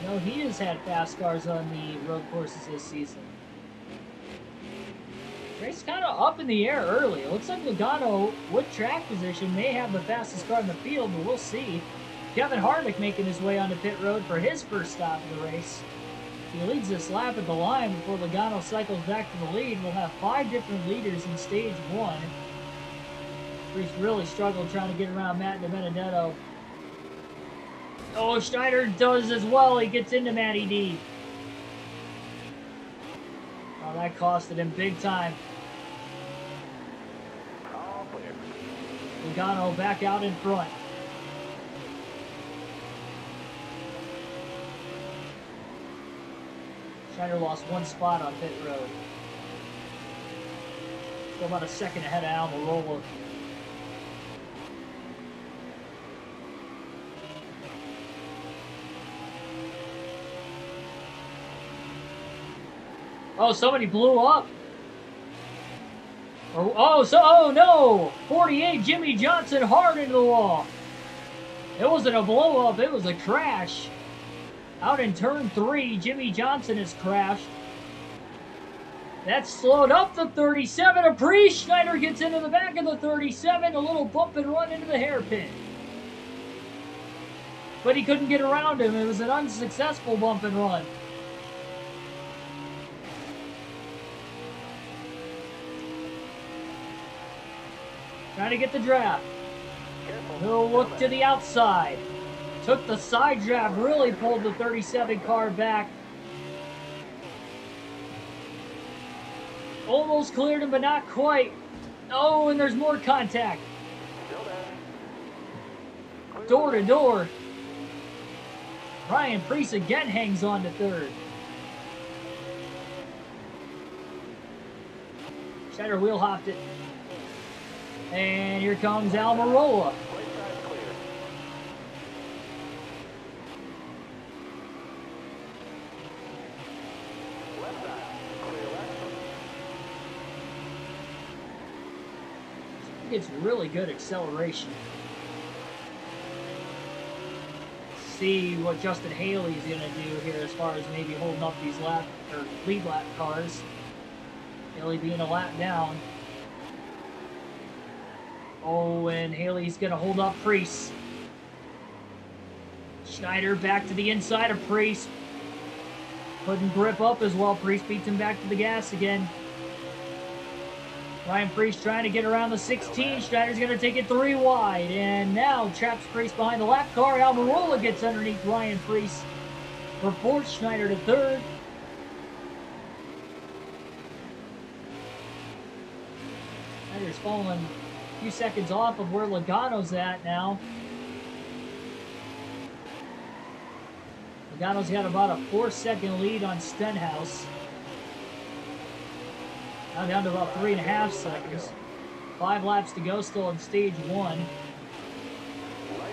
You know, he has had fast cars on the road courses this season. Race kind of up in the air early. It looks like Logano, with track position, may have the fastest car in the field, but we'll see. Kevin Harvick making his way onto pit road for his first stop of the race. He leads this lap at the line before Logano cycles back to the lead. We'll have 5 different leaders in stage 1. Preece really struggled trying to get around Matt DiBenedetto. Oh, Schneider does as well. He gets into Matty D. Oh, that costed him big time. Logano back out in front. Schneider lost 1 spot on pit road. Still about a second ahead of Almirola. Oh, somebody blew up. Oh no! 48, Jimmy Johnson hard into the wall. It wasn't a blow up, it was a crash. Out in turn 3, Jimmy Johnson has crashed. That slowed up the 37 of Preece. Schneider gets into the back of the 37, a little bump and run into the hairpin. But he couldn't get around him. It was an unsuccessful bump and run. Trying to get the draft. He'll look to the outside. Took the side draft, really pulled the 37 car back. Almost cleared him, but not quite. Oh, and there's more contact. Door to door. Ryan Preece again hangs on to 3rd. Schneider wheel hopped it. And here comes Almirola. It's really good acceleration. See what Justin Haley's going to do here as far as maybe holding up these lead lap cars. Haley being a lap down. Oh, and Haley's going to hold up Preece. Schneider back to the inside of Preece. Putting grip up as well. Preece beats him back to the gas again. Ryan Preece trying to get around the 16. Schneider's going to take it 3 wide. And now traps Preece behind the lap car. Almirola gets underneath Ryan Preece for 4th. Schneider to 3rd. Schneider's falling few seconds off of where Logano's at now. Logano's got about a 4-second lead on Stenhouse. Now down to about 3.5 seconds. 5 laps to go still in stage 1.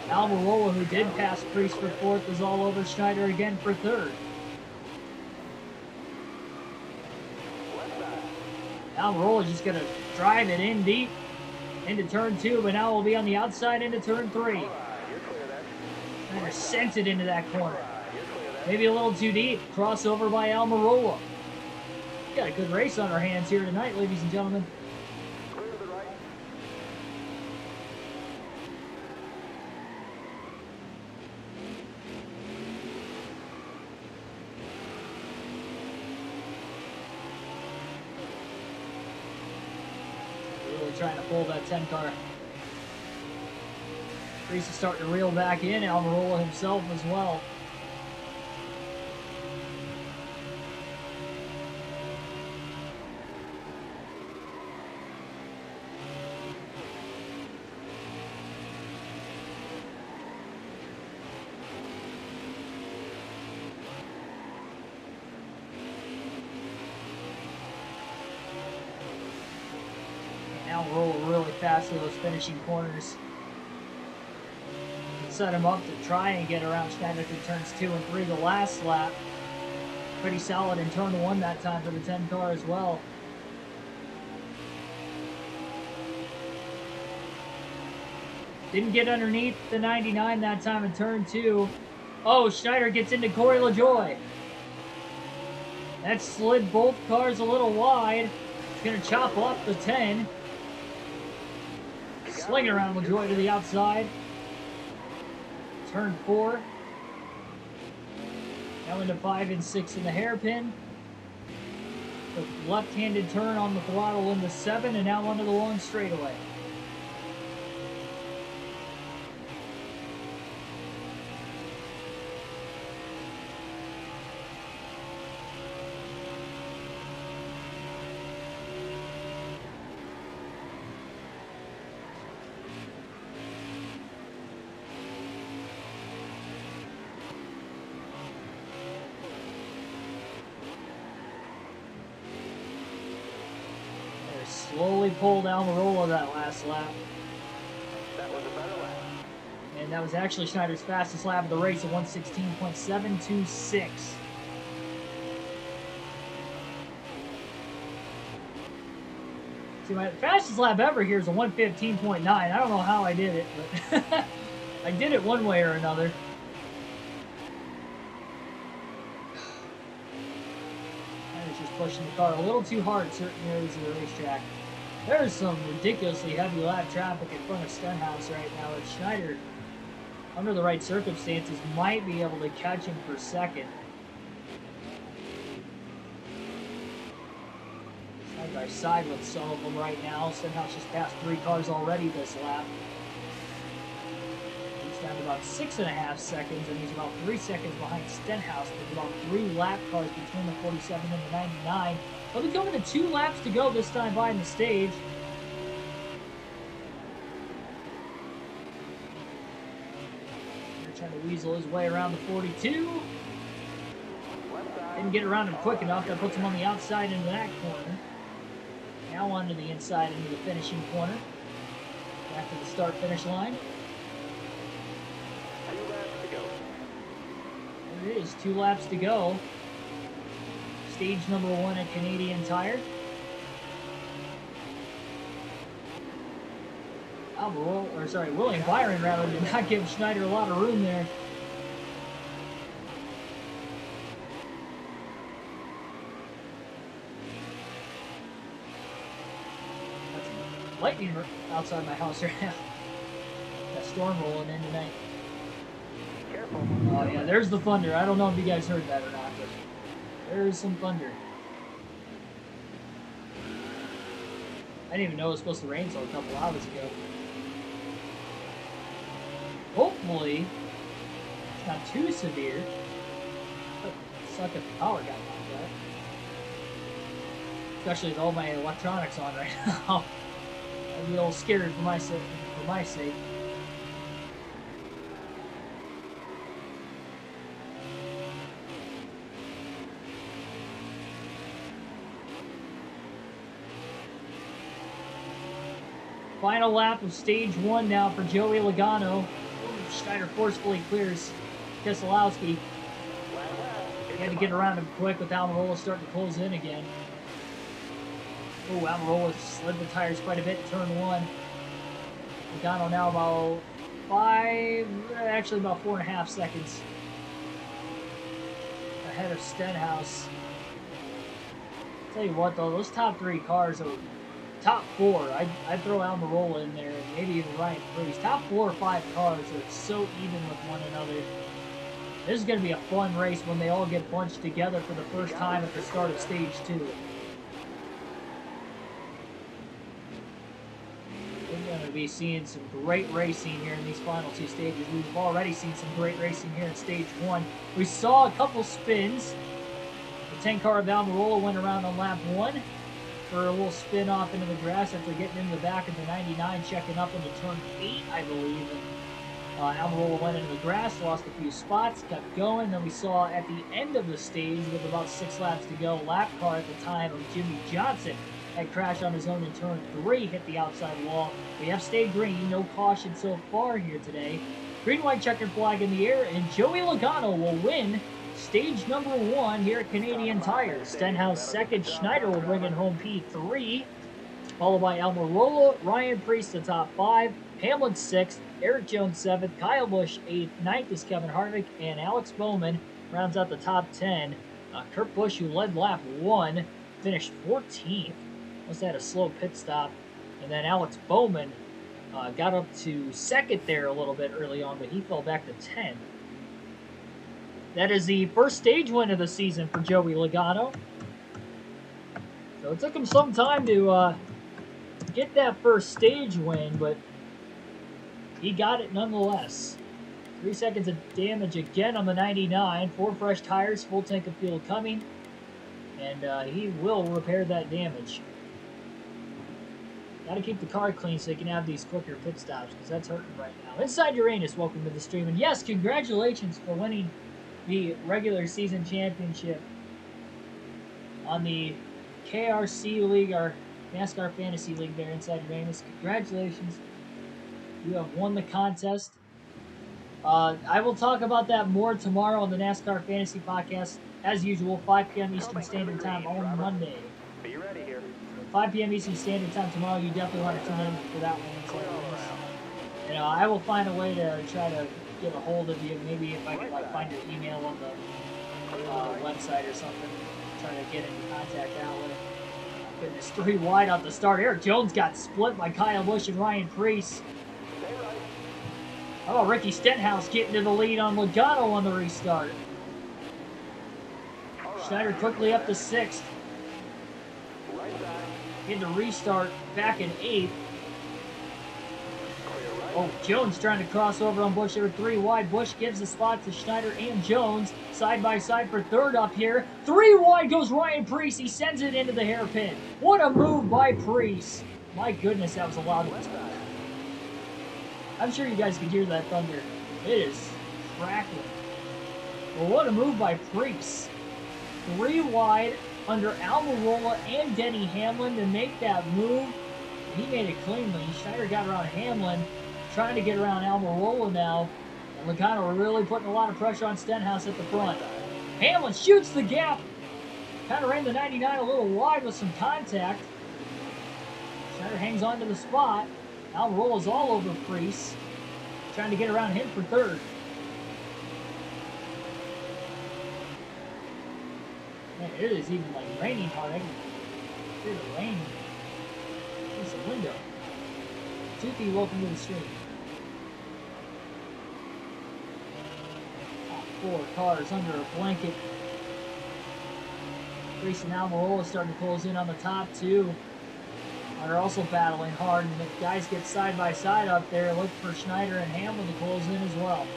Almirola, who did pass Preece for 4th, is all over Schneider again for 3rd. Almirola just going to drive it in deep. into turn 2, but now we'll be on the outside into turn 3. You're clear then. Schneider sent it into that corner. You're clear then. Maybe a little too deep. Crossover by Almirola. Got a good race on our hands here tonight, ladies and gentlemen. Clear to the right. Really trying to pull that 10 car. Reese is starting to reel back in. Almirola himself as well. Almirola really fast with those finishing corners. Set him up to try and get around Schneider through turns 2 and 3 the last lap. Pretty solid in turn 1 that time for the 10 car as well. Didn't get underneath the 99 that time in turn 2. Oh, Schneider gets into Corey LaJoie. That slid both cars a little wide. He's going to chop off the 10. Slinging around LaJoie to the outside. Turn 4. Now into 5 and 6 in the hairpin. The left-handed turn on the throttle into 7 and now onto the long straightaway. Slowly pulled Almirola that last lap. That was a better lap. And that was actually Schneider's fastest lap of the race at 1:16.726. See, my fastest lap ever here is a 1:15.9. I don't know how I did it, but I did it one way or another. Just pushing the car a little too hard in certain areas of the racetrack. There's some ridiculously heavy lap traffic in front of Stenhouse right now, and Schneider, under the right circumstances, might be able to catch him for second. Side by side with some of them right now. Stenhouse just passed 3 cars already this lap. He's down to about 6.5 seconds, and he's about 3 seconds behind Stenhouse. There's about 3 lap cars between the 47 and the 99. He'll be coming to 2 laps to go this time by the stage. They're trying to weasel his way around the 42. Didn't get around him quick enough. That puts him on the outside into that corner. Now onto the inside into the finishing corner. Back to the start-finish line. 2 laps to go. There it is, 2 laps to go. Stage number 1 at Canadian Tire. William Byron rather did not give Schneider a lot of room there. That's lightning outside my house right now. Got a storm rolling in tonight. Careful. Oh yeah, there's the thunder. I don't know if you guys heard that or not, but there's some thunder. I didn't even know it was supposed to rain until a couple hours ago. Hopefully, it's not too severe. But suck if the power got knocked out. Especially with all my electronics on right now. I'd be a little scared for my sake. Final lap of stage 1 now for Joey Logano. Schneider forcefully clears Keselowski. He had to get around him quick with Almirola starting to close in again. Oh, Almirola slid the tires quite a bit in turn 1. Logano now about 4.5 seconds ahead of Stenhouse. Tell you what though, those top 3 cars are top 4. I'd throw Almirola in there, and maybe even Ryan Preece. Top 4 or 5 cars are so even with one another. This is going to be a fun race when they all get bunched together for the first time at the start of stage 2. We're going to be seeing some great racing here in these final 2 stages. We've already seen some great racing here in stage 1. We saw a couple spins. The 10 car of Almirola went around on lap 1 for a little spin off into the grass after getting into the back of the 99, checking up into turn 8, I believe. And Almirola went into the grass, lost a few spots, kept going. Then we saw at the end of the stage, with about 6 laps to go, lap car at the time of Jimmy Johnson had crashed on his own in turn 3, hit the outside wall. We have stayed green, no caution so far here today. Green, white, checkered flag in the air, and Joey Logano will win stage number 1 here at Canadian Tire. Stenhouse second, Schneider will bring it home P3, followed by Almirola, Ryan Preece the top 5, Hamlin 6th, Eric Jones 7th, Kyle Busch 8th, 9th is Kevin Harvick, and Alex Bowman rounds out the top 10. Kurt Busch, who led lap 1, finished 14th. Must have had a slow pit stop. And then Alex Bowman got up to 2nd there a little bit early on, but he fell back to 10th. That is the first stage win of the season for Joey Logano. So it took him some time to get that first stage win, but he got it nonetheless. 3 seconds of damage again on the 99. 4 fresh tires, full tank of fuel coming. And he will repair that damage. Got to keep the car clean so you can have these quicker pit stops, because that's hurting right now. Inside Uranus, welcome to the stream. And yes, congratulations for winning the regular season championship on the KRC League, our NASCAR Fantasy League there inside Uranus. Congratulations. You have won the contest. I will talk about that more tomorrow on the NASCAR Fantasy Podcast. As usual, 5 p.m. Eastern Standard Time on Monday. Be ready here. 5 p.m. Eastern Standard Time tomorrow. You definitely want to tune in for that one. You know, I will find a way to try to get a hold of you. Maybe if I can find your email on the website or something. Try to get into contact that way. Goodness, 3 wide off the start. Eric Jones got split by Kyle Busch and Ryan Preece. How about Ricky Stenhouse getting to the lead on Logano on the restart? Schneider quickly up to 6th. Getting to restart back in 8th. Oh, Jones trying to cross over on Busch. They were 3 wide. Busch gives the spot to Schneider and Jones. Side by side for 3rd up here. 3 wide goes Ryan Preece. He sends it into the hairpin. What a move by Preece. My goodness, that was a loud one. I'm sure you guys can hear that thunder. It is crackling. Well, what a move by Preece. 3 wide under Almirola and Denny Hamlin to make that move. He made it cleanly. Schneider got around Hamlin, trying to get around Almirola now. And Logano really putting a lot of pressure on Stenhouse at the front. Hamlin shoots the gap. Kind of ran the 99 a little wide with some contact. Schneider hangs on to the spot. Almirola's all over Preece, trying to get around him for 3rd. Man, it is even like raining hard. I can hear the rain. There's a window. Toothy, welcome to the stream. Top 4 cars under a blanket. Preece and Almirola starting to close in on the top 2. Are also battling hard, and if guys get side by side up there, look for Schneider and Hamlin to close in as well.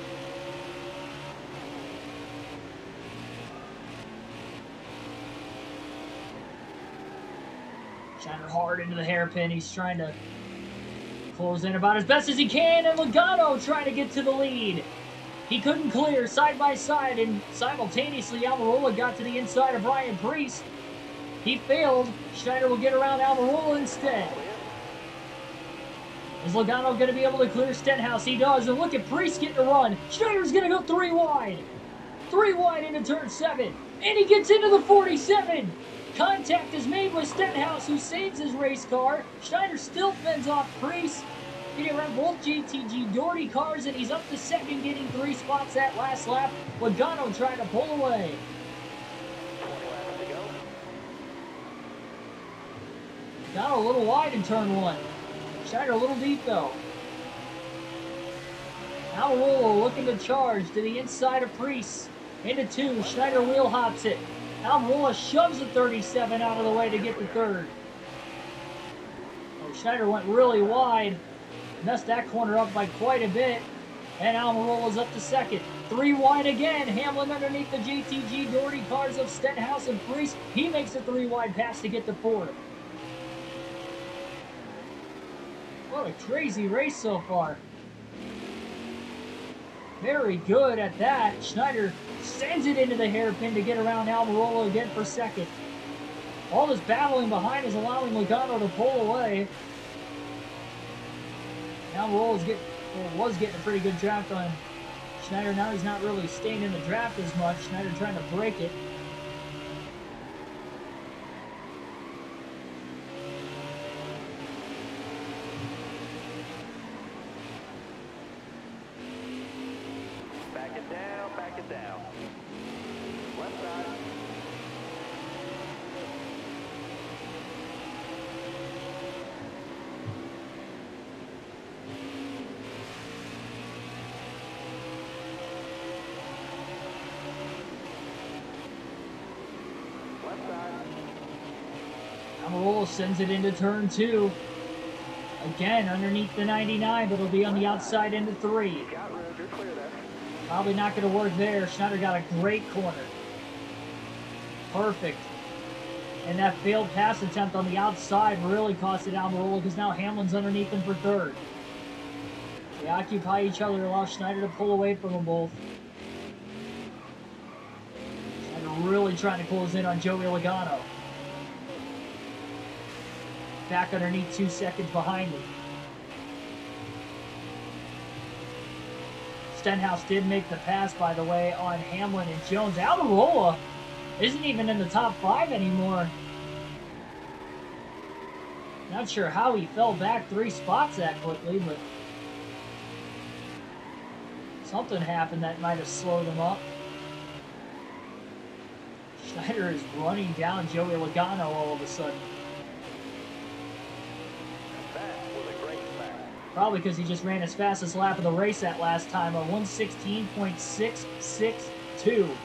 Schneider hard into the hairpin. He's trying to close in about as best as he can, and Logano trying to get to the lead. He couldn't clear side by side, and simultaneously Almirola got to the inside of Ryan Preece. He failed. Schneider will get around Almirola instead. Is Logano going to be able to clear Stenhouse? He does. And look at Preece getting a run. Schneider's going to go 3 wide. 3 wide into turn 7. And he gets into the 47. Contact is made with Stenhouse, who saves his race car. Schneider still fends off Preece. Getting around both JTG Doherty cars, and he's up to second, getting 3 spots that last lap. Logano trying to pull away. 20 laps to go. Got a little wide in turn 1. Schneider a little deep though. Almirola looking to charge to the inside of Priest. Into 2. Schneider wheel hops it. Almirola shoves the 37 out of the way to get the 3rd. Oh, Schneider went really wide. Messed that corner up by quite a bit. And Almirola's up to 2nd. 3 wide again. Hamlin underneath the JTG Doherty cars of Stenhouse and Priest. He makes a 3 wide pass to get the 4th. What a crazy race so far. Very good at that. Schneider sends it into the hairpin to get around Almirola again for 2nd. All this battling behind is allowing Logano to pull away. Almirola was getting a pretty good draft on Schneider. Now he's not really staying in the draft as much. Schneider trying to break it. Back it down, back it down. Left side. Left side. Almirola sends it into turn 2. Again, underneath the 99, but it'll be on the outside into 3. You got room, you're clear there. Probably not going to work there. Schneider got a great corner. Perfect. And that failed pass attempt on the outside really costed Almirola because now Hamlin's underneath him for 3rd. They occupy each other, allow Schneider to pull away from them both. Schneider really trying to close in on Joey Logano. Back underneath 2 seconds behind him. Stenhouse did make the pass, by the way, on Hamlin and Jones. Almirola isn't even in the top 5 anymore. Not sure how he fell back 3 spots that quickly, but something happened that might have slowed him up. Schneider is running down Joey Logano all of a sudden. That was a great smack. Probably because he just ran his fastest lap of the race that last time, a 1:16.662.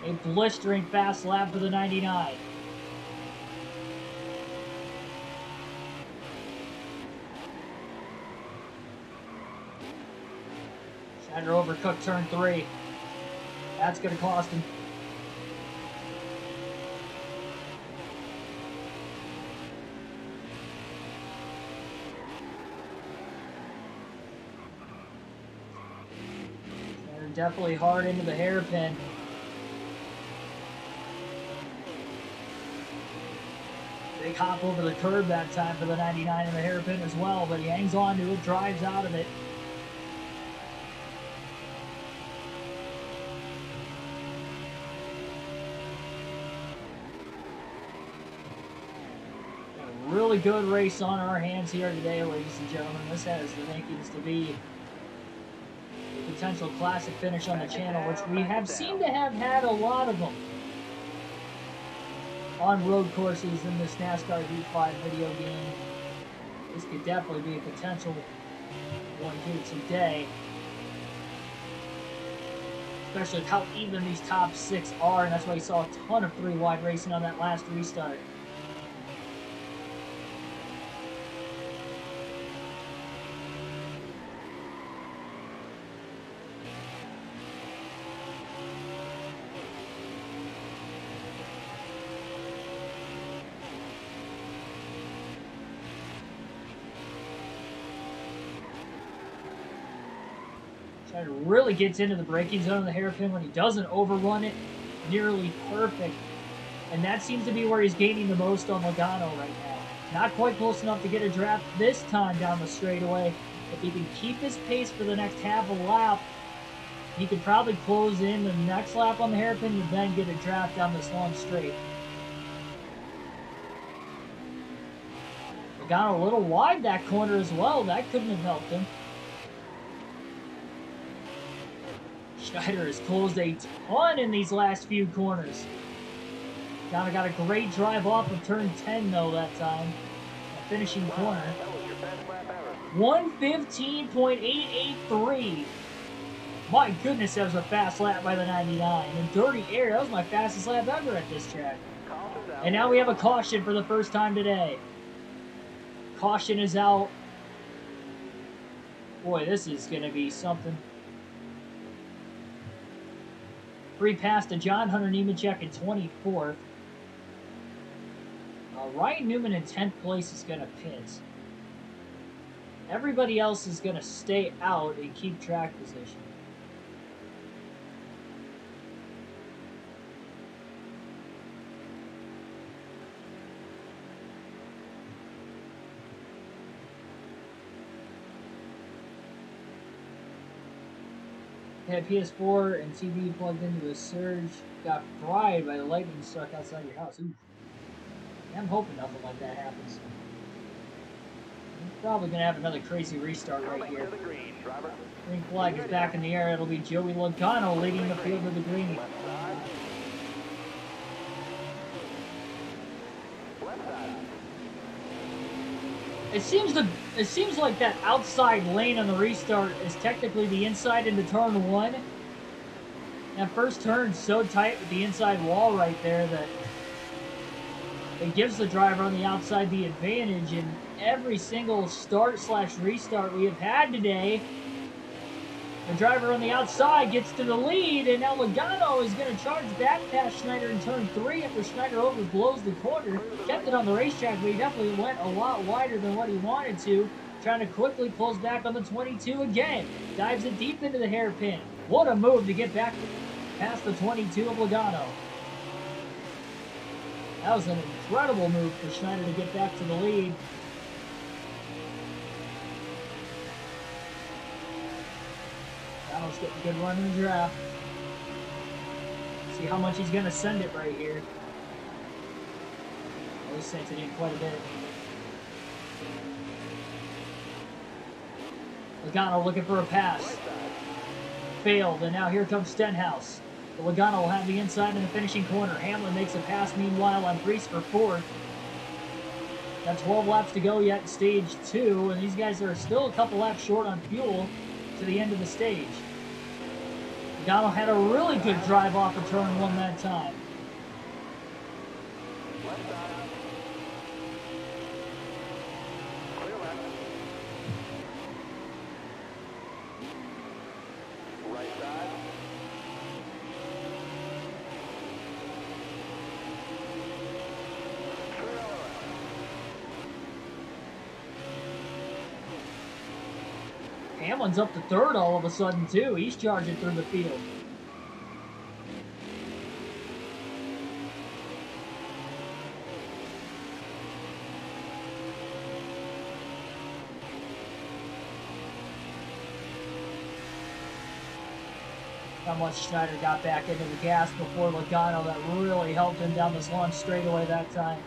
A blistering fast lap for the 99. Schneider overcooked turn 3. That's going to cost him. Schneider definitely hard into the hairpin. Big hop over the curb that time for the 99 in the hairpin as well, but he hangs on to it, drives out of it. Got a really good race on our hands here today, ladies and gentlemen. This has the makings to be a potential classic finish on the channel, which we have seemed to have had a lot of them on road courses in this NASCAR Heat 5 video game. This could definitely be a potential one here today. Especially with how even these top 6 are, and that's why you saw a ton of 3 wide racing on that last restart. Schneider really gets into the braking zone of the hairpin when he doesn't overrun it nearly perfect. And that seems to be where he's gaining the most on Logano right now. Not quite close enough to get a draft this time down the straightaway. If he can keep his pace for the next half a lap, he could probably close in the next lap on the hairpin and then get a draft down this long straight. Got a little wide that corner as well. That couldn't have helped him. Schneider has closed a ton in these last few corners. Got a great drive off of turn 10 though that time. A finishing corner. 1:15.883. My goodness, that was a fast lap by the 99. And dirty air, that was my fastest lap ever at this track. And now we have a caution for the first time today. Caution is out. Boy, this is going to be something. Free pass to John Hunter Nemechek in 24th. Ryan Newman in 10th place is going to pit. Everybody else is going to stay out and keep track position. Had PS4 and TV plugged into a surge, got fried by the lightning struck outside your house. Ooh. I'm hoping nothing like that happens. We're probably going to have another crazy restart right here. Green flag is back in the air. It'll be Joey Logano leading the field to the green. It seems like that outside lane on the restart is technically the inside into turn 1. That first turn's so tight with the inside wall right there that it gives the driver on the outside the advantage. In every single start/restart we have had today, the driver on the outside gets to the lead, and now Logano is going to charge back past Schneider in turn 3 after Schneider overblows the corner. Kept it on the racetrack, but he definitely went a lot wider than what he wanted to. Trying to quickly pulls back on the 22 again. Dives it deep into the hairpin. What a move to get back past the 22 of Logano. That was an incredible move for Schneider to get back to the lead. Logano's getting a good run in the draft. See how much he's going to send it right here. Oh, he sent it in quite a bit. Logano looking for a pass. Failed, and now here comes Stenhouse. Logano will have the inside in the finishing corner. Hamlin makes a pass meanwhile on Brees for 4th. Got 12 laps to go yet in stage 2, and these guys are still a couple laps short on fuel to the end of the stage. Logano had a really good drive off of turn 1 that time. Hamlin's up to 3rd all of a sudden, too. He's charging through the field. How much Schneider got back into the gas before Logano. That really helped him down this long straightaway that time.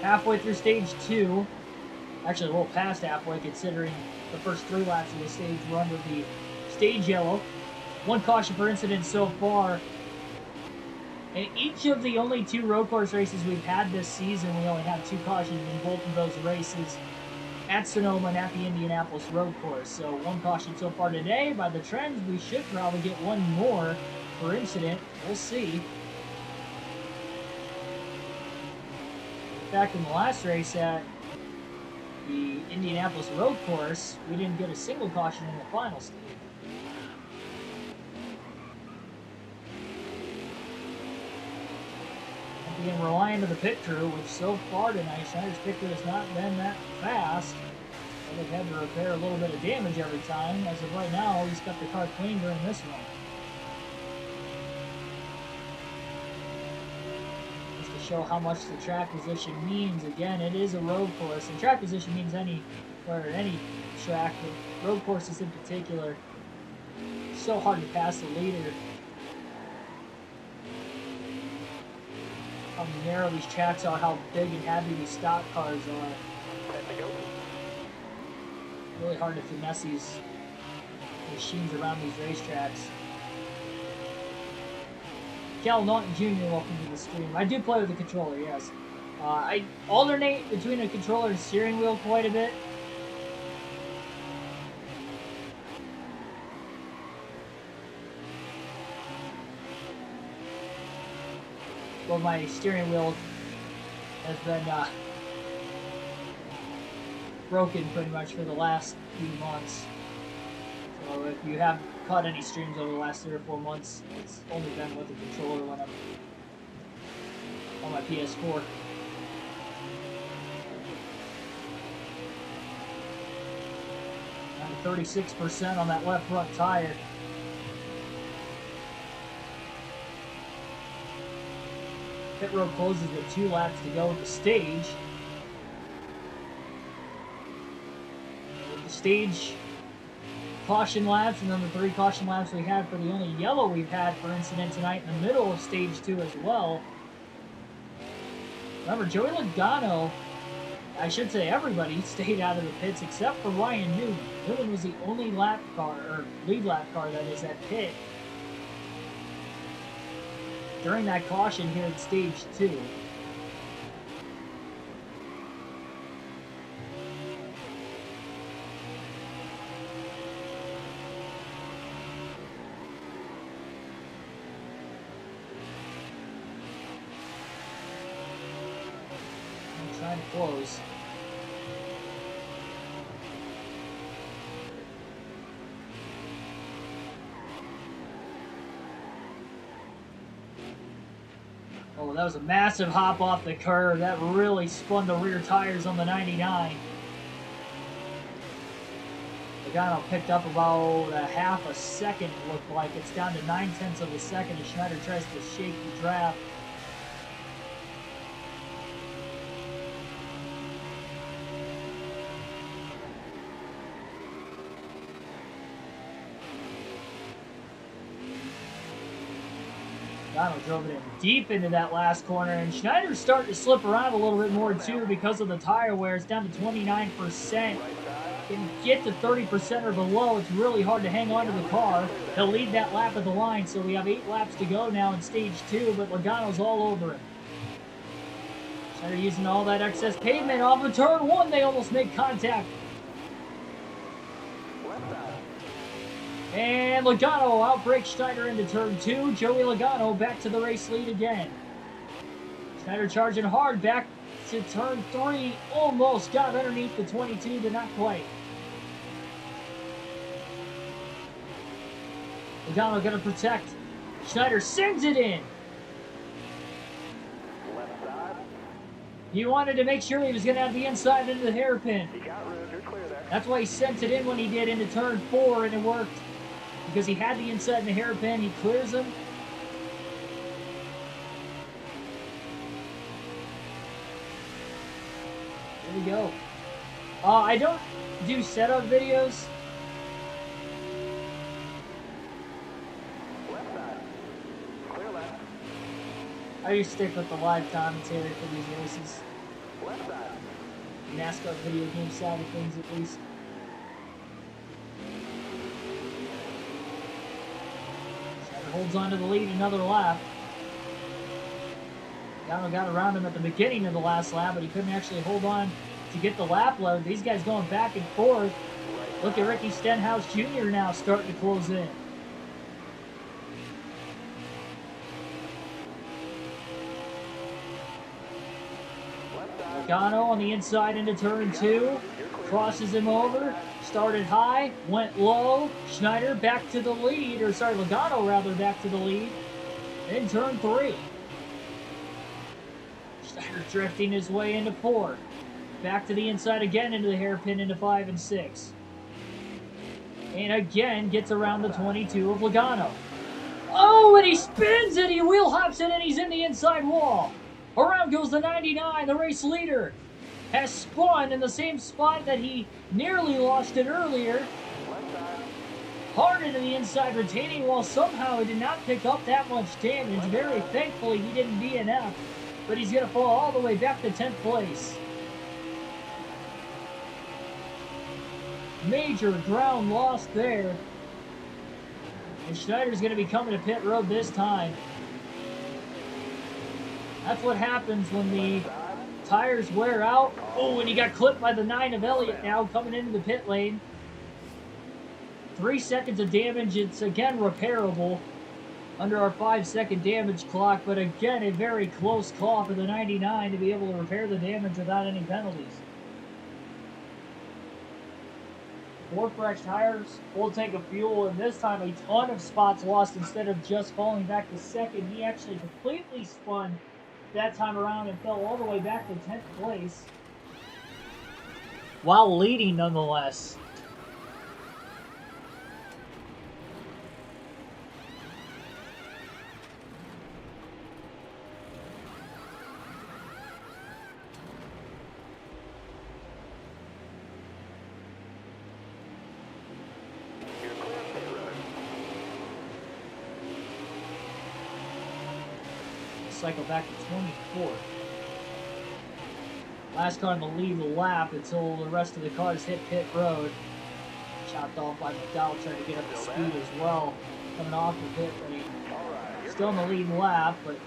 Halfway through stage 2, actually a little past halfway considering the first 3 laps of the stage were under the stage yellow. 1 caution per incident so far. In each of the only 2 road course races we've had this season, we only have 2 cautions in both of those races at Sonoma and at the Indianapolis road course. So 1 caution so far today. By the trends, we should probably get 1 more per incident. We'll see. Back in the last race at the Indianapolis road course, we didn't get a single caution in the final stage. Being reliant on the pit crew, which so far tonight, Schneider's pit crew has not been that fast. So they've had to repair a little bit of damage every time. As of right now, he's got the car clean during this run. show how much the track position means. Again, it is a road course, and track position means anywhere, any track, but road courses in particular, so hard to pass the leader. How narrow these tracks are, how big and heavy these stock cars are. Really hard to finesse these machines around these racetracks. Cal Naughton Jr., welcome to the stream. I do play with the controller, yes. I alternate between a controller and steering wheel quite a bit. Well, my steering wheel has been broken pretty much for the last few months. So if you have caught any streams over the last 3 or 4 months, it's only been with the controller when I'm on my PS4. I'm 36% on that left front tire. Pit road closes with 2 laps to go with the stage. With the stage caution laps, and then the 3 caution laps we had for the only yellow we've had for incident tonight in the middle of stage 2 as well. Remember, Joey Logano, I should say everybody, stayed out of the pits except for Ryan Newman. Newman was the only lap car, or lead lap car that is at pit during that caution here at stage 2. I'm trying to close. Oh, that was a massive hop off the curb. That really spun the rear tires on the 99. Logano picked up about a half a second, it looked like. It's down to 9/10 of a second as Schneider tries to shake the draft. Logano drove it in deep into that last corner, and Schneider's starting to slip around a little bit more too because of the tire wear. It's down to 29%. Can get to 30% or below. It's really hard to hang on to the car. He'll lead that lap at the line, so we have 8 laps to go now in stage 2, but Logano's all over him. Schneider using all that excess pavement off of turn 1. They almost make contact. And Logano outbreaks Schneider into turn 2. Joey Logano back to the race lead again. Schneider charging hard back to turn 3. Almost got underneath the 22, but not quite. Logano going to protect. Schneider sends it in. He wanted to make sure he was going to have the inside into the hairpin. That's why he sent it in when he did into turn 4, and it worked. Because he had the inside in the hairpin, he clears him. There we go. I don't do setup videos. I just stick with the live commentary for these races. NASCAR video game side of things, at least. Holds on to the lead another lap. Logano got around him at the beginning of the last lap, but he couldn't actually hold on to get the lap load. These guys going back and forth. Look at Ricky Stenhouse Jr. now starting to close in. Logano on the inside into turn 2. Crosses him over. Started high, went low. Schneider back to the lead, or sorry, Logano rather back to the lead. In turn 3. Schneider drifting his way into 4. Back to the inside again into the hairpin into 5 and 6. And again gets around the 22 of Logano. Oh, and he spins it, he wheel hops it, and he's in the inside wall. Around goes the 99, the race leader. Has spun in the same spot that he nearly lost it earlier. Hard into the inside retaining wall. Somehow he did not pick up that much damage. Very thankfully he didn't DNF. But he's going to fall all the way back to 10th place. Major ground loss there. And Schneider's going to be coming to pit road this time. That's what happens when the tires wear out. Oh, and he got clipped by the 9 of Elliott now coming into the pit lane. 3 seconds of damage. It's again repairable under our 5-second damage clock, but again a very close call for the 99 to be able to repair the damage without any penalties. 4 fresh tires, full tank of fuel, and this time a ton of spots lost instead of just falling back to second. He actually completely spun that time around and fell all the way back to 10th place while leading nonetheless. Cycle back to 24th. Last car in the lead lap until the rest of the cars hit pit road. Chopped off by McDowell trying to get up to speed as well. Coming off the pit lane. Still in the lead lap, but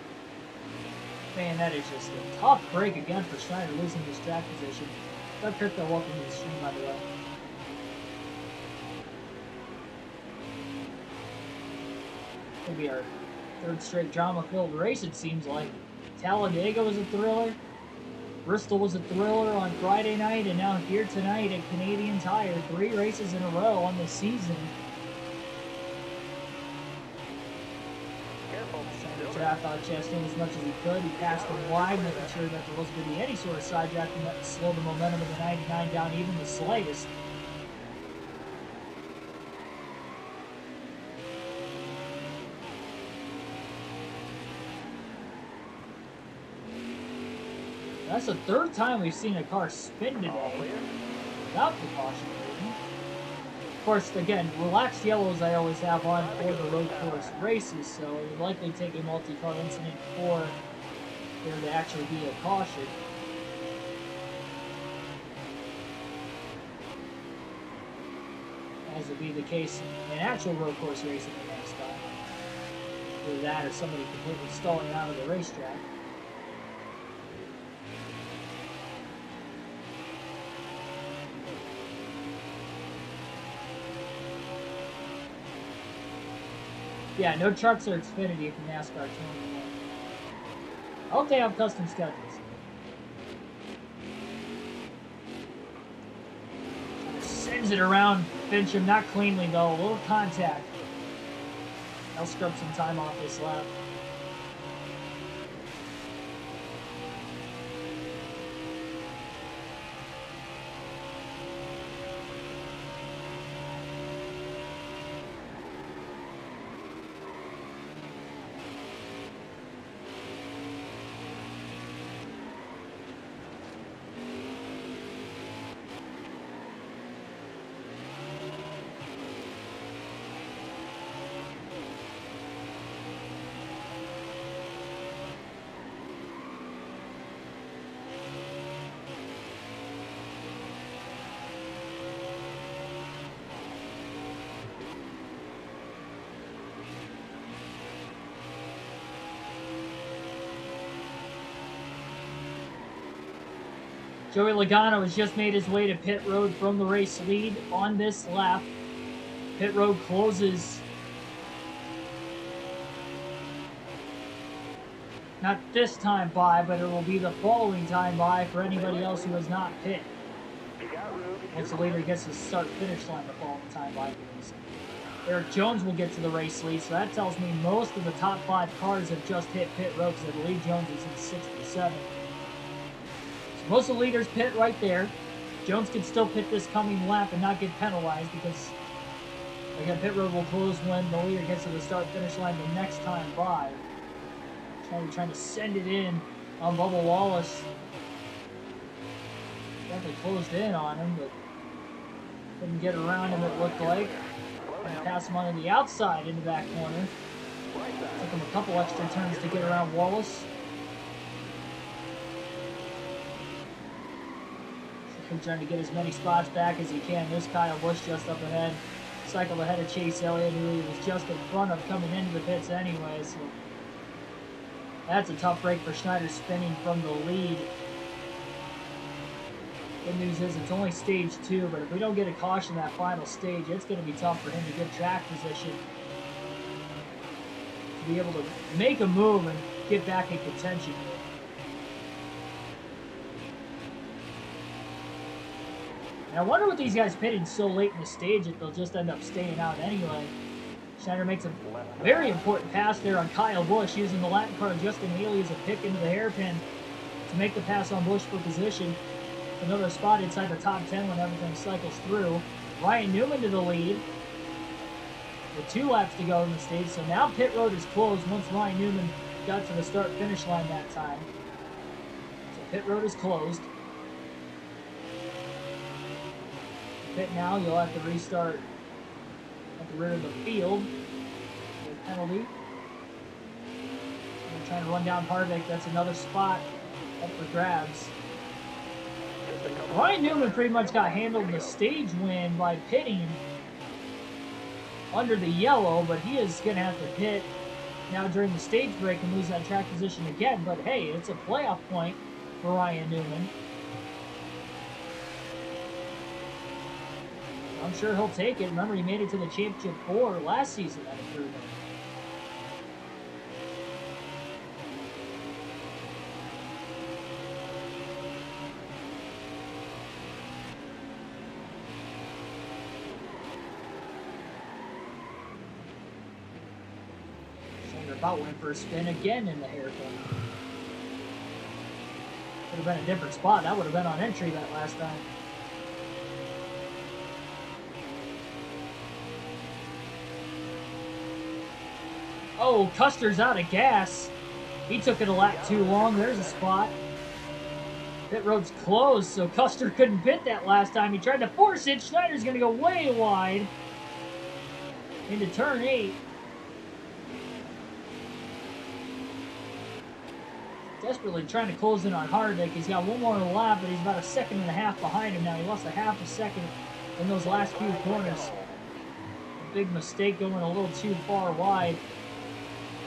man, that is just a tough break again for Schneider, losing his track position. Doug Crypto, welcome to the stream, by the way. Gonna be our 3rd straight drama-filled race, it seems like. Talladega was a thriller. Bristol was a thriller on Friday night, and now here tonight at Canadian Tire. 3 races in a row on the season. Trying to trap out Chastain as much as he could. He passed him wide, making sure that there wasn't going to be any sort of sidejacking that slow the momentum of the 99 down even the slightest. That's the 3rd time we've seen a car spin today without the caution rating. Of course, again, relaxed yellows I always have on for the road course races, so it would likely take a multi-car incident for there to actually be a caution. As would be the case in actual road course racing in NASCAR. Either that or somebody completely stalling out of the racetrack. Yeah, no trucks or Xfinity from NASCAR 21. I hope they have custom schedules. Sends it around Fincham, not cleanly though. A little contact. I'll scrub some time off this lap. Joey Logano has just made his way to pit road from the race lead on this lap. Pit road closes. Not this time by, but it will be the following time by for anybody else who has not pit. Once the leader gets to start-finish line, the following time by. Eric Jones will get to the race lead, so that tells me most of the top 5 cars have just hit pit road, because I believe Jones is in 6th or 7th. So most of the leaders pit right there. Jones can still pit this coming lap and not get penalized, because again, pit road will close when the leader gets to the start-finish line the next time by. Trying to send it in on Bubba Wallace. Definitely closed in on him, but couldn't get around him, it looked like. And pass him onto the outside in the back corner. Took him a couple extra turns to get around Wallace. He's trying to get as many spots back as he can. There's Kyle Busch just up ahead. Cycled ahead of Chase Elliott, who he was just in front of coming into the pits anyway. So that's a tough break for Schneider, spinning from the lead. Good news is it's only stage 2, but if we don't get a caution that final stage, it's going to be tough for him to get track position to be able to make a move and get back in contention. And I wonder what these guys pitted so late in the stage if they'll just end up staying out anyway. Schneider makes a very important pass there on Kyle Busch, using the Latin car Justin Haley as a pick into the hairpin to make the pass on Busch for position. Another spot inside the top 10 when everything cycles through. Ryan Newman to the lead with 2 laps to go in the stage. So now pit road is closed once Ryan Newman got to the start-finish line that time. So pit road is closed. Pit now, you'll have to restart at the rear of the field with a penalty. They're trying to run down Harvick. That's another spot up for grabs. Ryan Newman pretty much got handled in the stage win by pitting under the yellow, but he is going to have to pit now during the stage break and lose that track position again. But hey, it's a playoff point for Ryan Newman. I'm sure he'll take it. Remember, he made it to the Championship 4 last season at improvement. About went for a spin again in the hairpin. Would have been a different spot. That would have been on entry that last time. Oh, Custer's out of gas. He took it a lap too long. There's a spot. Pit road's closed, so Custer couldn't pit that last time. He tried to force it. Schneider's going to go way wide into turn 8. Desperately trying to close in on Harvick. He's got one more lap, but he's about 1.5 seconds behind him now. He lost a half a second in those last few corners. A big mistake going a little too far wide.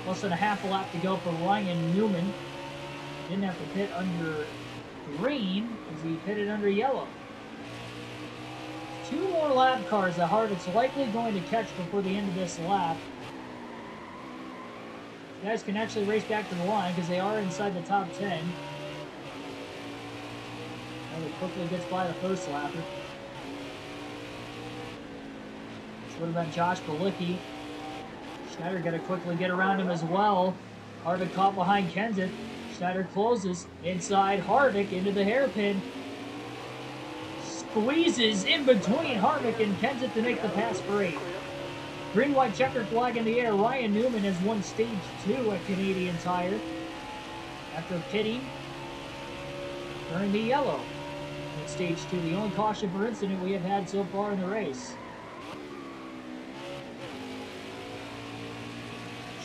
Less than a half a lap to go for Ryan Newman. Didn't have to pit under green as he pitted under yellow. 2 more lap cars that Harvick's likely going to catch before the end of this lap. You guys can actually race back to the line because they are inside the top 10. He quickly gets by the first lapper. This would have been Josh Bilicki. Schneider got to quickly get around him as well. Harvick caught behind Kenseth. Schneider closes inside Harvick into the hairpin. Squeezes in between Harvick and Kenseth to make the pass for 8. Green-white checkered flag in the air. Ryan Newman has won stage 2 at Canadian Tire after pitting during the yellow in stage 2. The only caution for incident we have had so far in the race.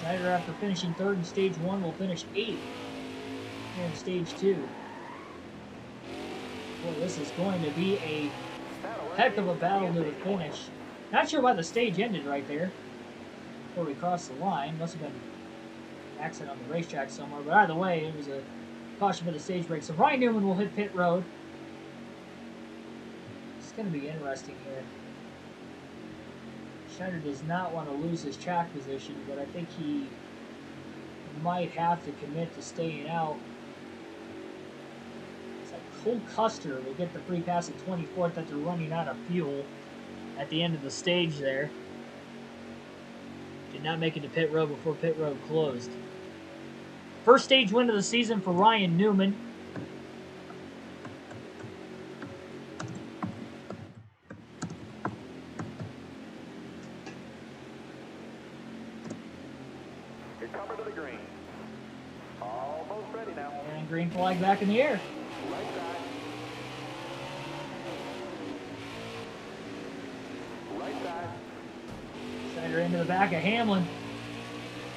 Schneider, after finishing 3rd in stage 1, will finish 8th here in stage 2. Boy, this is going to be a heck of a battle to the finish. Not sure why the stage ended right there before we crossed the line. Must have been an accident on the racetrack somewhere. But either way, it was a caution for the stage break. So Ryan Newman will hit pit road. It's going to be interesting here. Schneider does not want to lose his track position, but I think he might have to commit to staying out. It's like Cole Custer will get the free pass at 24th after running out of fuel at the end of the stage there. Did not make it to pit road before pit road closed. First stage win of the season for Ryan Newman. You're coming to the green. Almost ready now. And And green flag back in the air. Right side. Right side. Schneider into the back of Hamlin.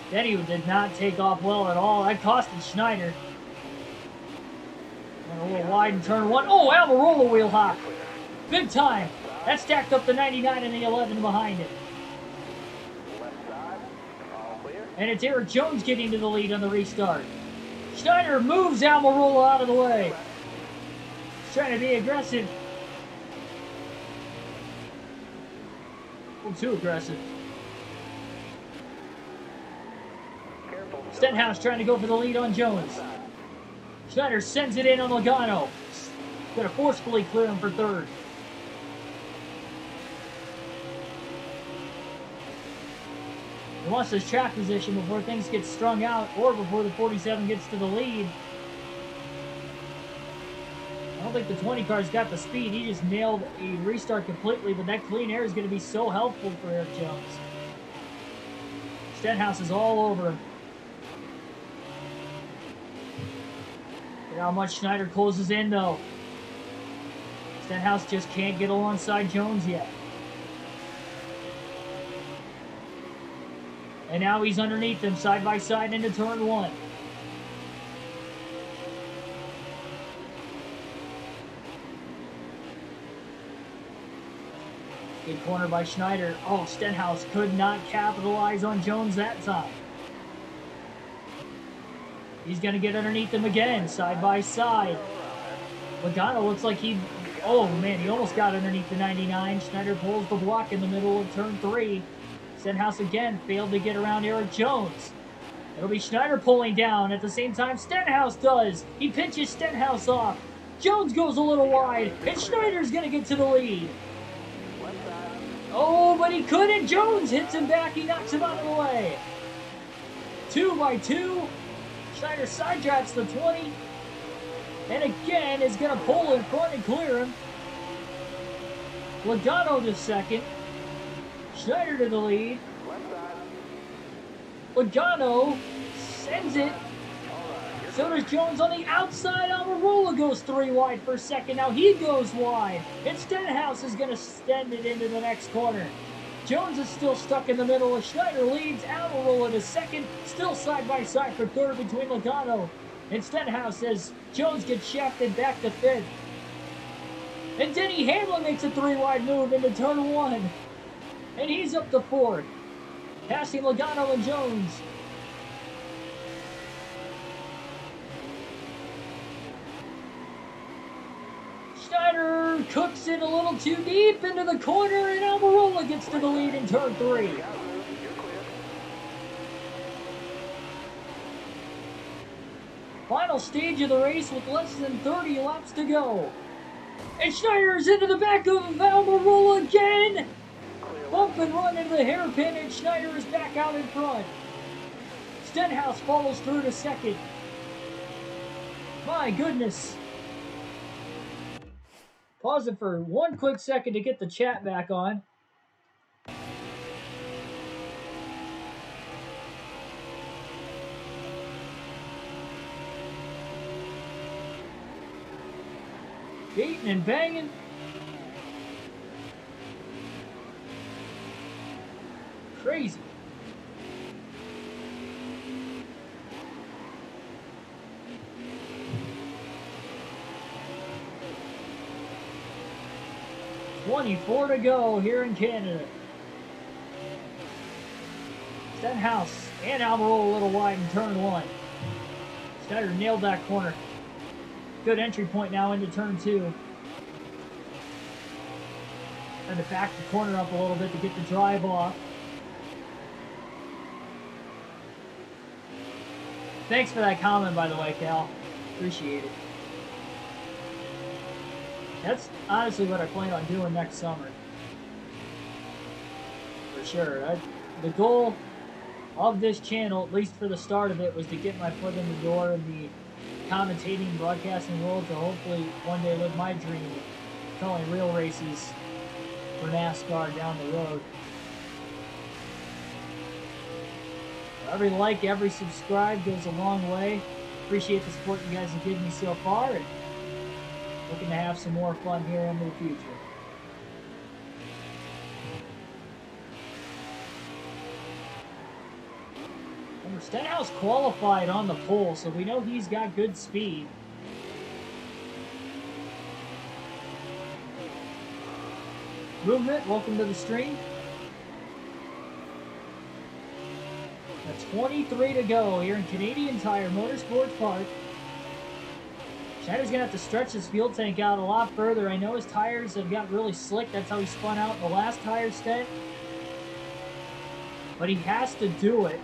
Denny did not take off well at all. That costed Schneider. Went a little wide in turn one. Oh, Almirola wheel hop. Big time. That stacked up the 99 and the 11 behind it. Left side. All clear. And it's Eric Jones getting to the lead on the restart. Schneider moves Almirola out of the way. He's trying to be aggressive. A little too aggressive. Careful. Stenhouse trying to go for the lead on Jones. Schneider sends it in on Logano. Gonna forcefully clear him for third. He wants his track position before things get strung out or before the 47 gets to the lead. I don't think the 20 car's got the speed. He just nailed a restart completely, but that clean air is going to be so helpful for Eric Jones. Stenhouse is all over him. Look how much Schneider closes in, though. Stenhouse just can't get alongside Jones yet. And now he's underneath them, side by side into turn one. Good corner by Schneider. Oh, Stenhouse could not capitalize on Jones that time. He's going to get underneath him again, side by side. Logano looks like he... Oh, man, he almost got underneath the 99. Schneider pulls the block in the middle of turn three. Stenhouse again failed to get around Eric Jones. It'll be Schneider pulling down. At the same time, Stenhouse does. He pinches Stenhouse off. Jones goes a little wide, and Schneider's going to get to the lead. Oh, but he couldn't. Jones hits him back. He knocks him out of the way. 2 by 2. Schneider side drafts the 20. And again is going to pull in front and clear him. Logano to second. Schneider to the lead. Logano sends it. So does Jones on the outside. Almirola goes 3 wide for second. Now he goes wide. And Stenhouse is going to send it into the next corner. Jones is still stuck in the middle as Schneider leads. Almirola to second. Still side by side for third between Logano and Stenhouse as Jones gets shafted back to fifth. And Denny Hamlin makes a 3 wide move into turn one. And he's up to fourth, passing Logano and Jones. Schneider cooks it a little too deep into the corner, and Almirola gets to the lead in turn three. Final stage of the race with less than 30 laps to go. And Schneider is into the back of Almirola again. Bump and run into the hairpin, and Schneider is back out in front. Stenhouse follows through to second. My goodness. Pause it for 1 quick second to get the chat back on. Beating and banging. Crazy. .24 to go here in Canada. Stenhouse and Almirola a little wide in turn one. Schneider nailed that corner. Good entry point now into turn two. Trying to back the corner up a little bit to get the drive off. Thanks for that comment, by the way, Cal. Appreciate it. That's honestly what I plan on doing next summer. For sure. The goal of this channel, at least for the start of it, was to get my foot in the door in the commentating, broadcasting world to hopefully one day live my dream of calling real races for NASCAR down the road. Every like, every subscribe goes a long way. appreciate the support you guys have given me so far, and looking to have some more fun here in the future. Remember, Stenhouse qualified on the pole, so we know he's got good speed. Movement, welcome to the stream. That's 23 to go here in Canadian Tire Motorsports Park. Schneider's going to have to stretch his fuel tank out a lot further. I know his tires have got really slick. That's how he spun out in the last tire stint. But he has to do it,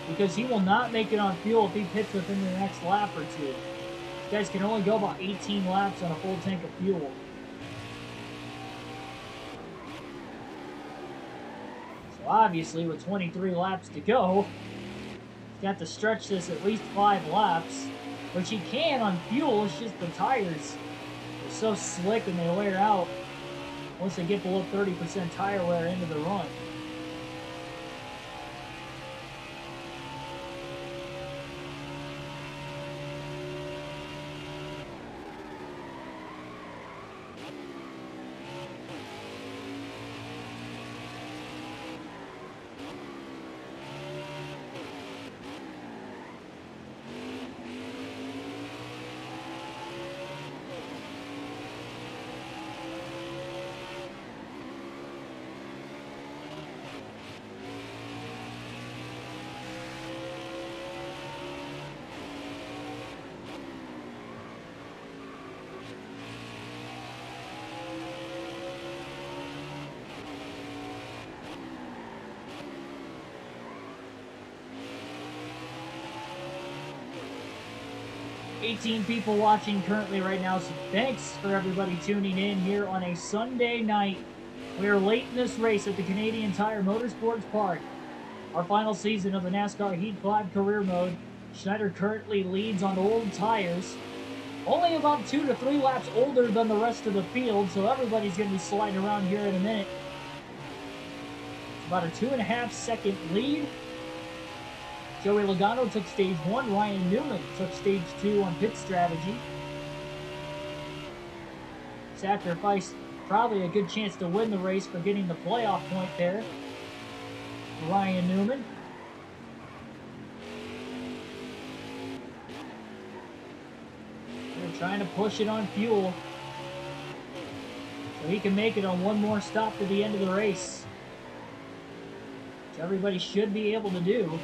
because he will not make it on fuel if he pits within the next lap or two. These guys can only go about 18 laps on a full tank of fuel. So obviously, with 23 laps to go, he's got to stretch this at least 5 laps, which he can on fuel. It's just the tires are so slick and they wear out once they get below 30% tire wear into the run. $18 people watching currently right now, so thanks for everybody tuning in here on a Sunday night. We are late in this race at the Canadian Tire Motorsports Park. Our final season of the NASCAR Heat 5 career mode. Schneider currently leads on old tires. Only about 2 to 3 laps older than the rest of the field, so everybody's going to be sliding around here in a minute. It's about a 2.5 second lead. Joey Logano took stage 1. Ryan Newman took stage 2 on pit strategy. Sacrificed probably a good chance to win the race for getting the playoff point there. Ryan Newman. They're trying to push it on fuel so he can make it on one more stop to the end of the race, which everybody should be able to do.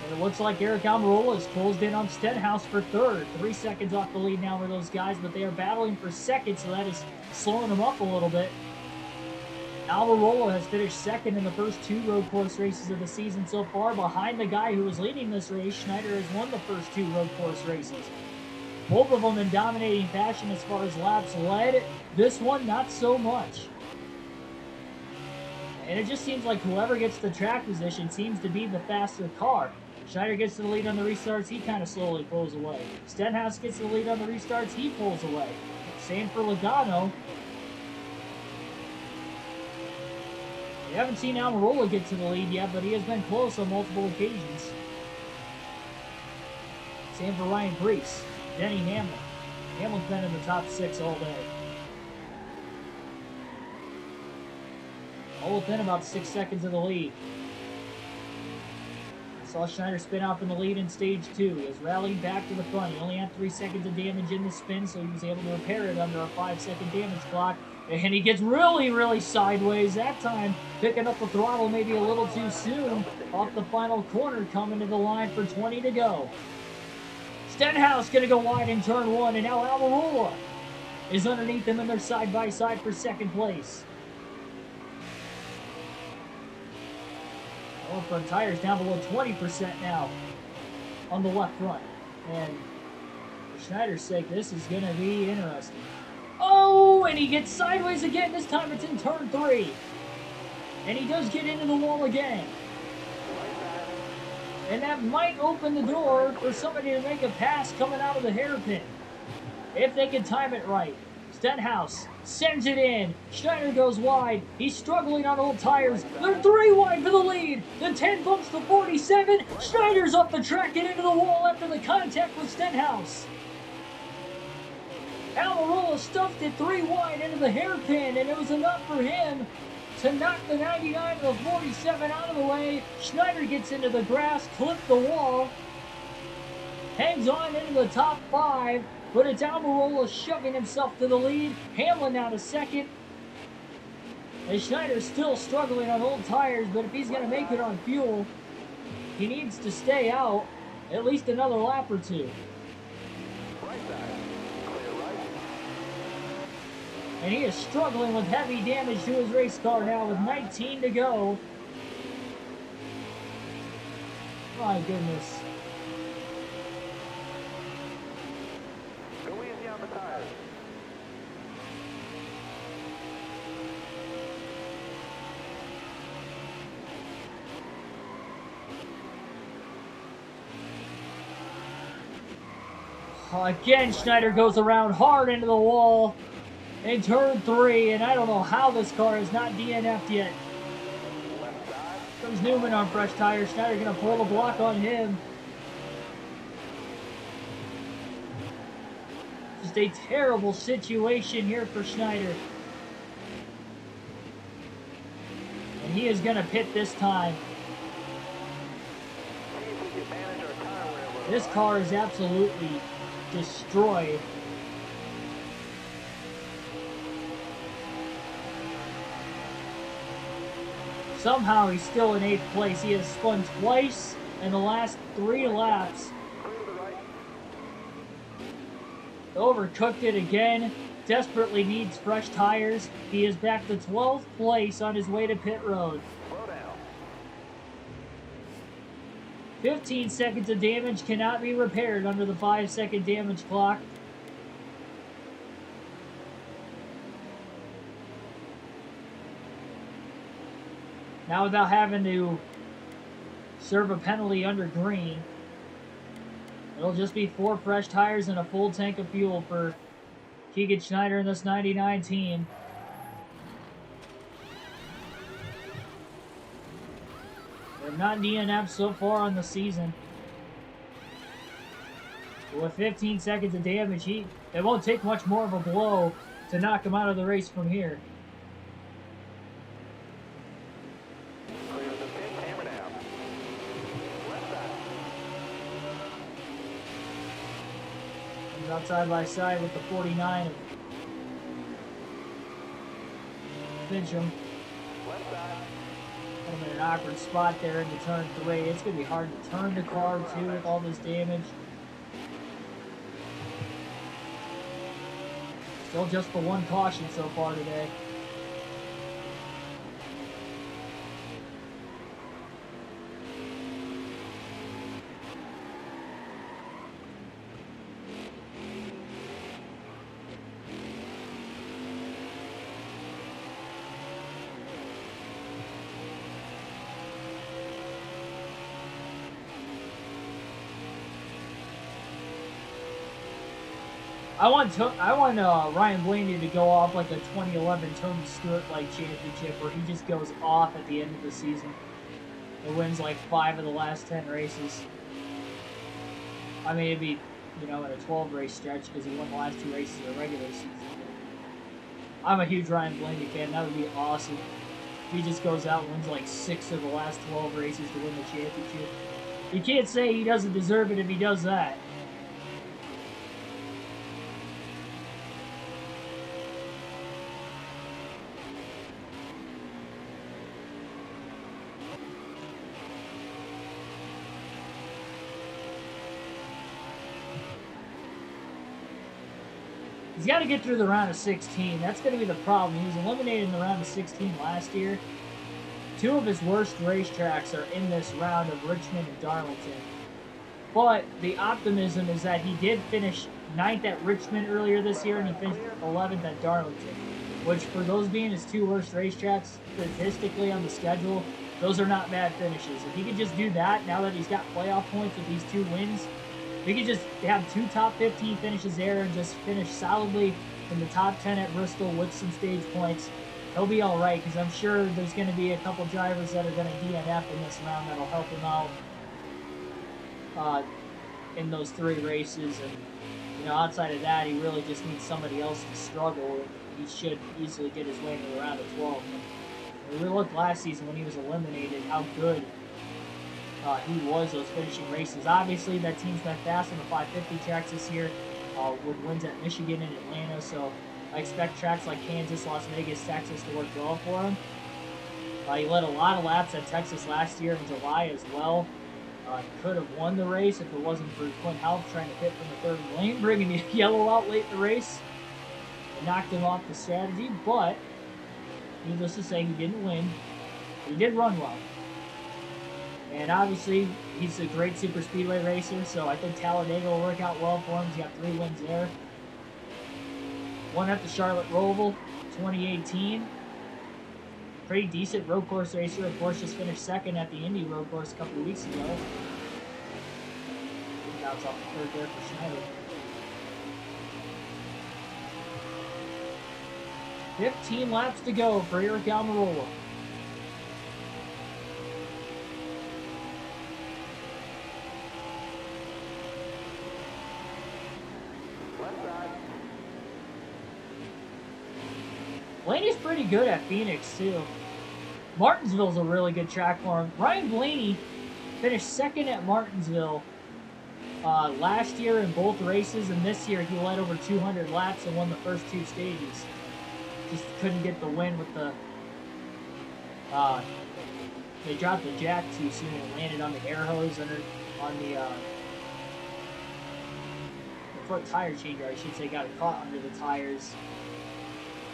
And it looks like Eric Almirola has closed in on Stenhouse for third. 3 seconds off the lead now for those guys, but they are battling for second, so that is slowing them up a little bit. Almirola has finished second in the first 2 road course races of the season so far, behind the guy who was leading this race. Schneider has won the first 2 road course races. Both of them in dominating fashion as far as laps led. This one, not so much. And it just seems like whoever gets the track position seems to be the faster car. Schneider gets the lead on the restarts, he kind of slowly pulls away. Stenhouse gets the lead on the restarts, he pulls away. Same for Logano. We haven't seen Almirola get to the lead yet, but he has been close on multiple occasions. Same for Ryan Preece. Denny Hamlin. Hamlin's been in the top 6 all day. All within about 6 seconds of the lead. Saw Schneider spin out from the lead in stage 2. He has rallied back to the front. He only had 3 seconds of damage in the spin, so he was able to repair it under a 5-second damage clock. And he gets really, really sideways that time, picking up the throttle maybe a little too soon off the final corner, coming to the line for 20 to go. Stenhouse going to go wide in turn 1, and now Almirola is underneath them, and they're side-by-side for second place. All front tires down below 20% now on the left front. And for Schneider's sake, this is going to be interesting. Oh, and he gets sideways again. This time it's in turn 3. And he does get into the wall again. And that might open the door for somebody to make a pass coming out of the hairpin, if they can time it right. Stenhouse sends it in. Schneider goes wide. He's struggling on old tires. They're 3 wide for the lead. The 10 bumps to 47. Schneider's up the track and into the wall after the contact with Stenhouse. Almirola stuffed it 3 wide into the hairpin, and it was enough for him to knock the 99 and the 47 out of the way. Schneider gets into the grass, clipped the wall, hangs on into the top 5, but it's Almirola shoving himself to the lead. Hamlin now to second. And Schneider's still struggling on old tires, but if he's going to make it on fuel, he needs to stay out at least another lap or 2. Right side. Clear right. And he is struggling with heavy damage to his race car now with 19 to go. My goodness. Go easy on the tires. Again, Schneider goes around hard into the wall in turn 3, and I don't know how this car is not DNF'd yet. Left side. Comes Newman on fresh tires. Schneider gonna pull the block on him. Just a terrible situation here for Schneider. And he is gonna pit this time. See if we can manage our tire wear a little. This car is absolutely destroyed. Somehow he's still in 8th place. He has spun twice in the last 3 laps. Clear to the right. Overcooked it again. Desperately needs fresh tires. He is back to 12th place on his way to pit road. Slow down. 15 seconds of damage cannot be repaired under the 5-second damage clock. Now without having to serve a penalty under green, it'll just be 4 fresh tires and a full tank of fuel for Keegan Schneider and this 99 team. They're not DNF so far on the season. But with 15 seconds of damage, it won't take much more of a blow to knock him out of the race from here. Clear the pit. Hammer down. Left side. Comes out side by side with the 49 of Fincham. Left side. Put him in an awkward spot there into turn 3. It's going to be hard to turn the car too with all this damage. Still just the 1 caution so far today. I want Ryan Blaney to go off like a 2011 Tony Stewart-like championship where he just goes off at the end of the season and wins like 5 of the last 10 races. I mean, it'd be, in a 12-race stretch because he won the last 2 races of the regular season. I'm a huge Ryan Blaney fan. That would be awesome. If he just goes out and wins like 6 of the last 12 races to win the championship. You can't say he doesn't deserve it if he does that. He's got to get through the round of 16. That's going to be the problem. He was eliminated in the round of 16 last year. 2 of his worst racetracks are in this round of Richmond and Darlington. But the optimism is that he did finish 9th at Richmond earlier this year, and he finished 11th at Darlington. Which, for those being his 2 worst racetracks statistically on the schedule, those are not bad finishes. If he could just do that, now that he's got playoff points with these 2 wins, we could just have 2 top 15 finishes there and just finish solidly in the top 10 at Bristol with some stage points, he'll be all right, because I'm sure there's going to be a couple drivers that are going to DNF in this round that'll help him out in those 3 races. And outside of that, he really just needs somebody else to struggle, and he should easily get his way into the round of 12. And we looked last season when he was eliminated how good he was those finishing races. Obviously, that team's been fast on the 550 tracks this year, with wins at Michigan and Atlanta, so I expect tracks like Kansas, Las Vegas, Texas to work well for him. He led a lot of laps at Texas last year in July as well. Could have won the race if it wasn't for Clint Half trying to pit from the 3rd lane, bringing the yellow out late in the race. It knocked him off the strategy, but needless to say, he didn't win. He did run well. And obviously, he's a great super speedway racer, so I think Talladega will work out well for him. He's got 3 wins there. 1 at the Charlotte Roval, 2018. Pretty decent road course racer. Of course, just finished 2nd at the Indy road course a couple of weeks ago. Bounce off the 3rd there for Schneider. 15 laps to go for Eric Almirola. Blaney's pretty good at Phoenix, too. Martinsville's a really good track for him. Ryan Blaney finished 2nd at Martinsville last year in both races, and this year he led over 200 laps and won the first 2 stages. Just couldn't get the win with the... they dropped the jack too soon and landed on the air hose on the front tire changer, I should say, got caught under the tires.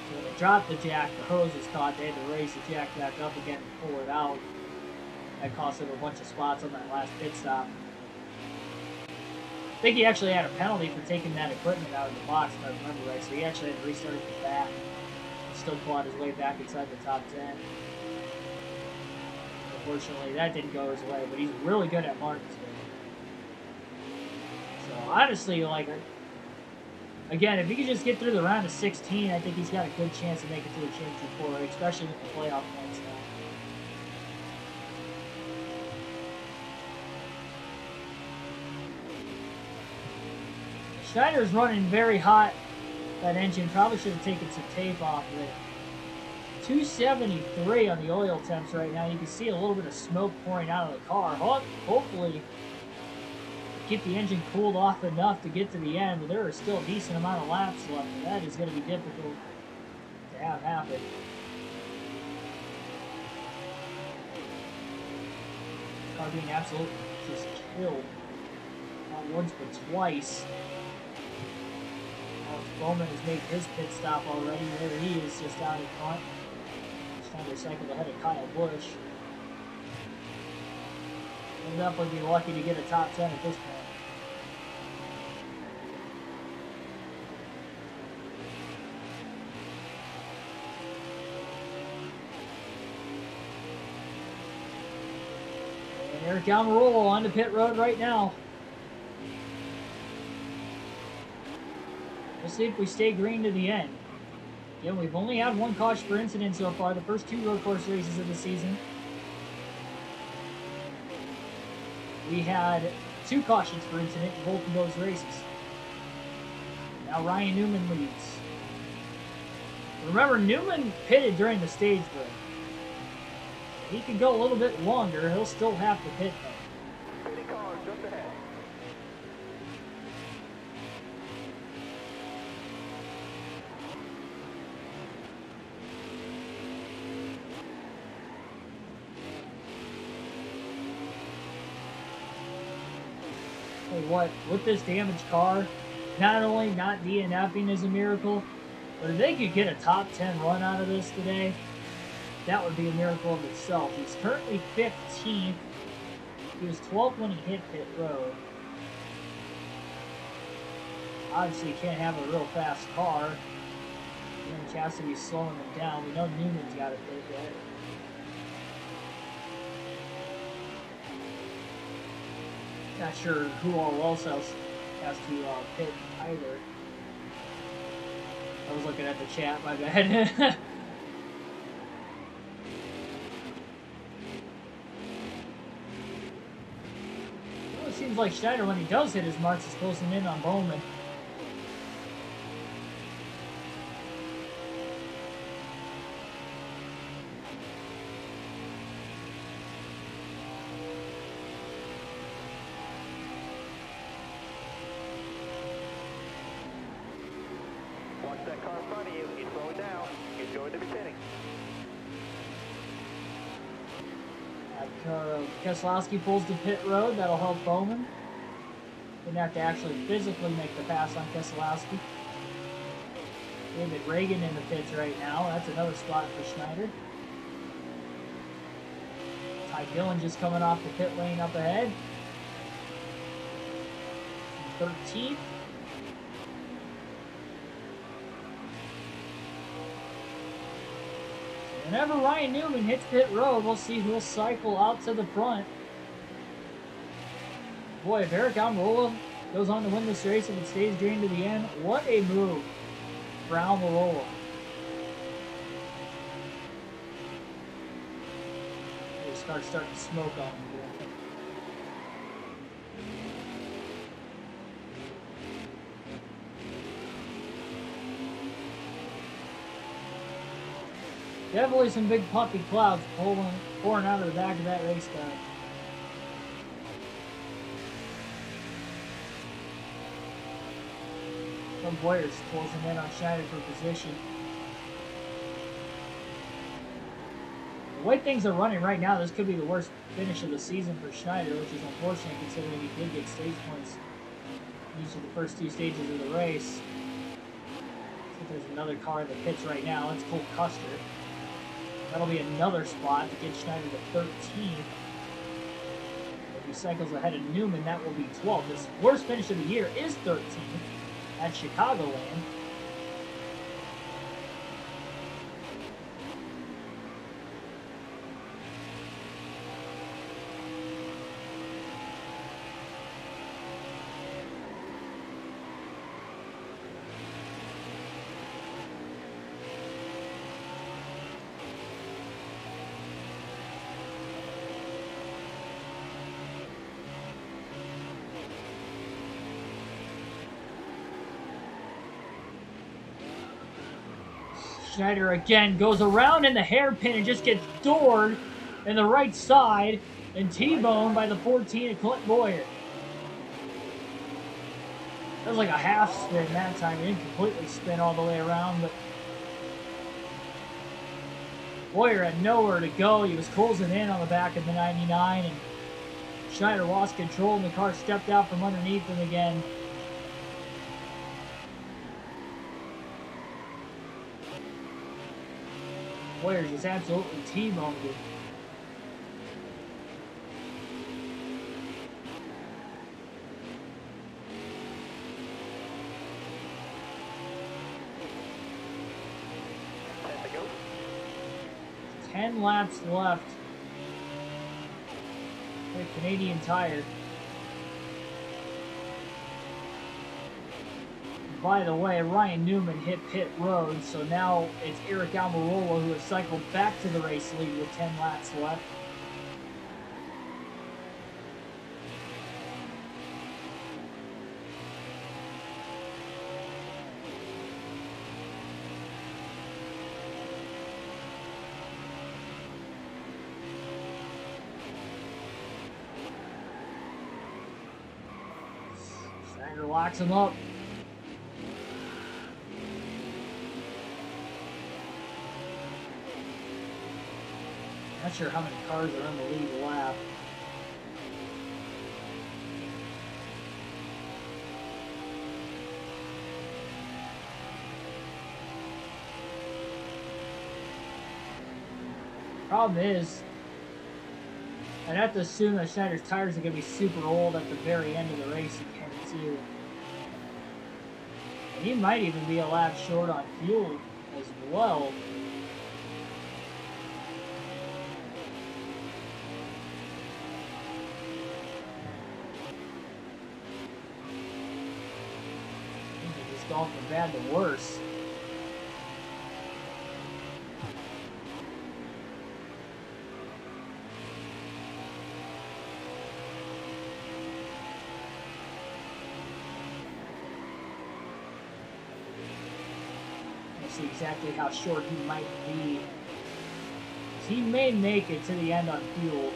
So when they dropped the jack, the hose was caught. They had to raise the jack back up again and pull it out. That cost them a bunch of spots on that last pit stop. I think he actually had a penalty for taking that equipment out of the box, if I remember right. So he actually had to restart it back and still clawed his way back inside the top 10. Unfortunately, that didn't go his way, but he's really good at Martinsville. So honestly, again, if he could just get through the round of 16, I think he's got a good chance to make it to the championship 4, especially with the playoff points now. Schneider's running very hot, that engine. Probably should have taken some tape off of it. 273 on the oil temps right now. You can see a little bit of smoke pouring out of the car. Hopefully, get the engine cooled off enough to get to the end, but there are still a decent amount of laps left, and that is going to be difficult to have happen. The car being absolutely just killed. Not once, but twice. Alex Bowman has made his pit stop already. There he is, just out in front. Just trying to cycle ahead of Kyle Busch. He'll definitely be lucky to get a top 10 at this point. And Eric Almirola on the pit road right now. We'll see if we stay green to the end. Again, we've only had 1 caution for incident so far, the first 2 road course races of the season. We had 2 cautions for incident in both of those races. Now Ryan Newman leads. Remember, Newman pitted during the stage break. He could go a little bit longer. He'll still have to pit though. City car just ahead. Hey, what? With this damaged car, not only not DNFing is a miracle, but if they could get a top 10 run out of this today, that would be a miracle of itself. He's currently 15th. He was 12th when he hit pit road. Obviously, you can't have a real fast car. And Cassidy's slowing him down. We know Newman's got it pit yet. Not sure who all else has to pit either. I was looking at the chat, my bad. Well, it seems like Schneider, when he does hit his marks, is closing in on Bowman. Watch that car in front of you. He's slowing down. He's going to be pitting. Keselowski pulls to pit road. That'll help Bowman. Didn't have to actually physically make the pass on Keselowski. David Reagan in the pits right now. That's another spot for Schneider. Ty Dillon just coming off the pit lane up ahead. 13th. Whenever Ryan Newman hits pit road, we'll see who'll cycle out to the front. Boy, if Eric Almirola goes on to win this race, if it stays green to the end, what a move for Almirola. This car's starting to smoke on him. Definitely some big puffy clouds pouring out of the back of that race car. Some Boyer's closing in on Schneider for position. The way things are running right now, this could be the worst finish of the season for Schneider, which is unfortunate considering he did get stage points in each of the first two stages of the race. See if there's another car in the pits right now. It's Cole Custer. That'll be another spot to get Schneider to 13th. If he cycles ahead of Newman, that will be 12th. His worst finish of the year is 13th at Chicagoland. Schneider again goes around in the hairpin and just gets doored in the right side and T-boned by the 14 of Clint Boyer. That was like a half spin that time. He didn't completely spin all the way around, but Boyer had nowhere to go. He was closing in on the back of the 99, and Schneider lost control, and the car stepped out from underneath him again. Boyer just absolutely T-boned it. Time to go. 10 laps left. The Canadian Tire. By the way, Ryan Newman hit pit road, so now it's Eric Almirola who has cycled back to the race lead with 10 laps left. Schneider locks him up. Not sure how many cars are in the lead lap. Problem is, I'd have to assume that Schneider's tires are going to be super old at the very end of the race again, too. And he might even be a lap short on fuel as well. Gone from bad to worse. see exactly how short he might be. He may make it to the end on fuel.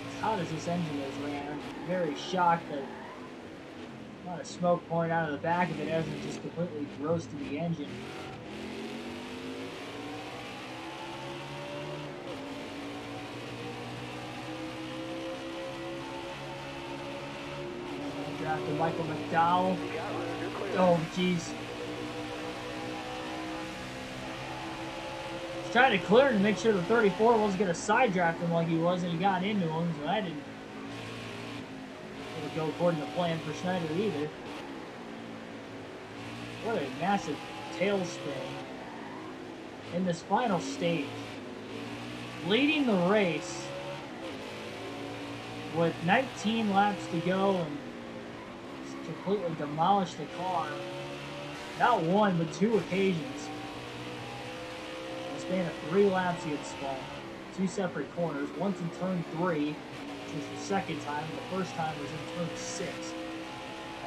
As hot as this engine is, man, I'm very shocked that a lot of smoke pouring out of the back of it hasn't just completely roasted the engine. Drafted Michael McDowell. Oh, jeez. He's trying to clear to make sure the 34 wasn't going to side draft him like he was, and he got into him, so I didn't go according to plan for Schneider either. What a massive tailspin in this final stage. Leading the race with 19 laps to go and completely demolished the car. Not one, but two occasions. In the span of 3 laps he had spun. 2 separate corners, once in turn 3, which was the second time. The first time was in turn 6.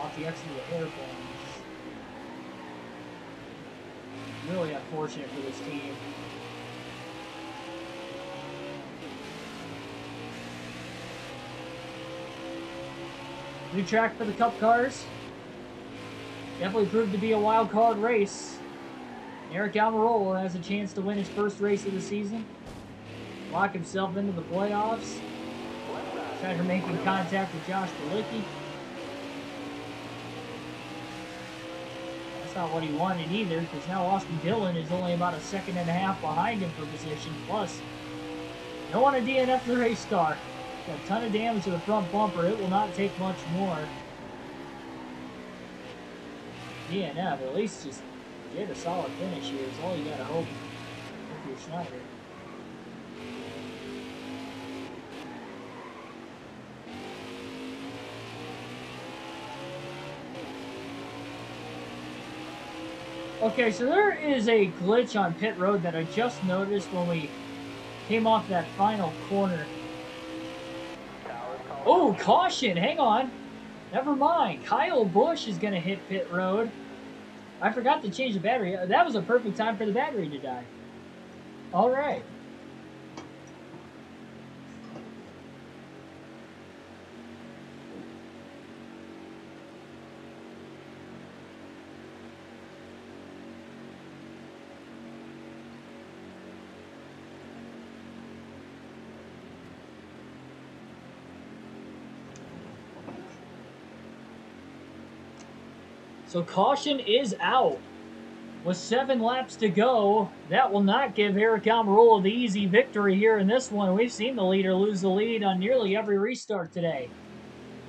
Off the exit of the hairpin. Really unfortunate for this team. New track for the Cup cars. Definitely proved to be a wild card race. Eric Almirola has a chance to win his first race of the season. Lock himself into the playoffs. Schneider making contact with Josh Bilicki. That's not what he wanted either, because now Austin Dillon is only about a second and a half behind him for position. Plus, don't want to DNF the race car. Got a ton of damage to the front bumper. It will not take much more. DNF, at least just get a solid finish here is all you gotta hope if you're Schneider. Okay, so there is a glitch on pit road that I just noticed when we came off that final corner. Oh, caution! Hang on. Never mind. Kyle Busch is going to hit pit road. I forgot to change the battery. That was a perfect time for the battery to die. All right. So caution is out. With 7 laps to go, that will not give Eric Almirola the easy victory here in this one. We've seen the leader lose the lead on nearly every restart today.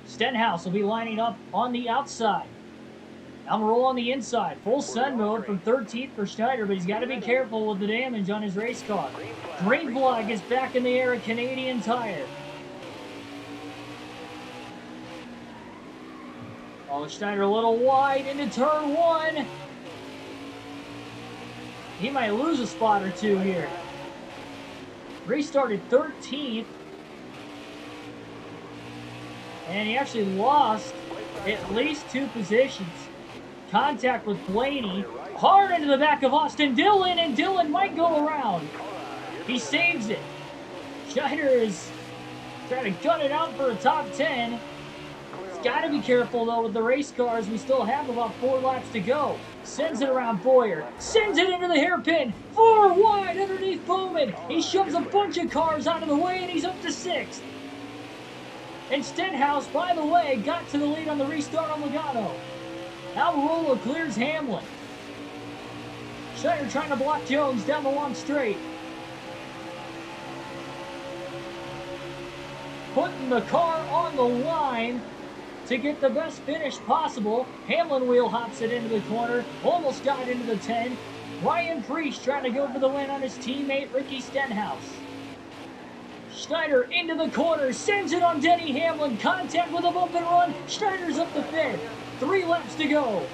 Stenhouse will be lining up on the outside. Almirola on the inside. Full sun mode from 13th for Schneider, but he's got to be careful with the damage on his race car. Green flag is back in the air at Canadian Tire. Oh, Schneider a little wide into turn 1. He might lose a spot or two here. Restarted 13th. And he actually lost at least 2 positions. Contact with Blaney. Hard into the back of Austin Dillon, and Dillon might go around. He saves it. Schneider is trying to gun it out for a top 10. Got to be careful, though, with the race cars. We still have about 4 laps to go. Sends it around Boyer. Sends it into the hairpin. 4 wide underneath Bowman. He shoves a bunch of cars out of the way, and he's up to 6th. And Stenhouse, by the way, got to the lead on the restart on Logano. Almirola clears Hamlin. Schneider trying to block Jones down the long straight. Putting the car on the line to get the best finish possible. Hamlin wheel hops it into the corner. Almost got into the 10. Ryan Preece trying to go for the win on his teammate Ricky Stenhouse. Schneider into the corner. Sends it on Denny Hamlin. Contact with a bump and run. Schneider's up to 5th. 3 laps to go.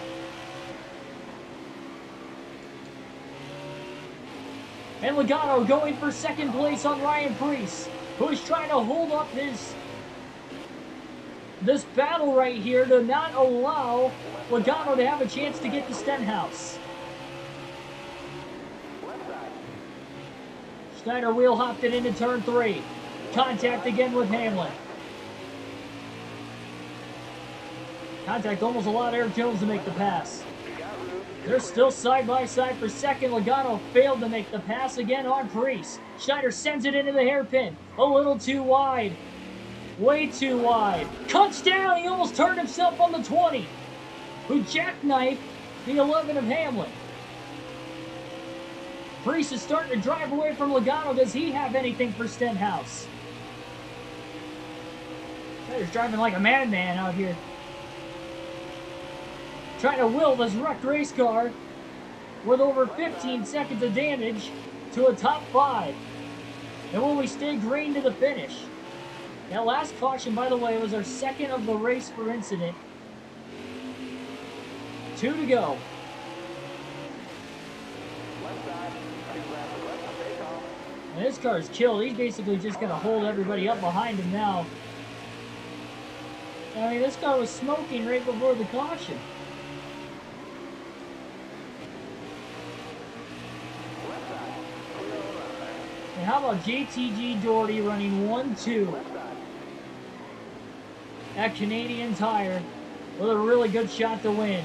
And Logano going for 2nd place on Ryan Preece, who is trying to hold up this battle right here to not allow Logano to have a chance to get to Stenhouse. Schneider wheel hopped it into turn 3. Contact again with Hamlin. Contact almost allowed Eric Jones to make the pass. They're still side by side for second. Logano failed to make the pass again on Priest. Schneider sends it into the hairpin. A little too wide. Way too wide. Cuts down. He almost turned himself on the 20. Who jackknifed the 11 of Hamlin. Priest is starting to drive away from Logano. Does he have anything for Stenhouse? Schneider's driving like a madman out here. Trying to will this wrecked race car with over 15 seconds of damage to a top 5. And will we stay green to the finish? That last caution, by the way, was our second of the race for incident. 2 to go. And this car is killed. He's basically just going to hold everybody up behind him now. I mean, this car was smoking right before the caution. And how about JTG Doherty running 1-2 at Canadian Tire with a really good shot to win.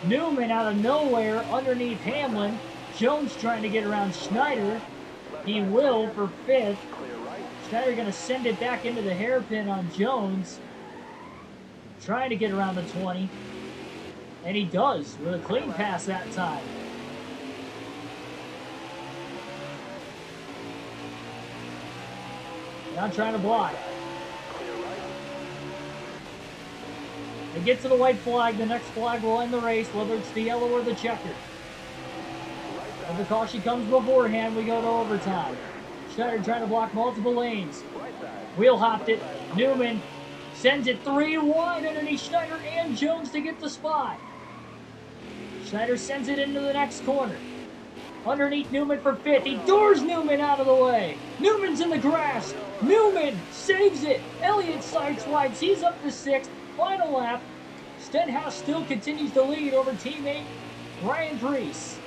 Newman out of nowhere underneath Hamlin. Jones trying to get around Schneider. He will for 5th. Schneider going to send it back into the hairpin on Jones. Trying to get around the 20. And he does with a clean pass that time. Now trying to block. They get to the white flag. The next flag will end the race, whether it's the yellow or the checker. If the caution comes beforehand, we go to overtime. Schneider trying to block multiple lanes. Wheel hopped it. Newman sends it 3 wide underneath Schneider and Jones to get the spot. Schneider sends it into the next corner. Underneath Newman for 5th. He doors Newman out of the way. Newman's in the grass. Newman saves it. Elliott sideswipes. He's up to 6th. Final lap. Stenhouse still continues to lead over teammate Ryan Priest.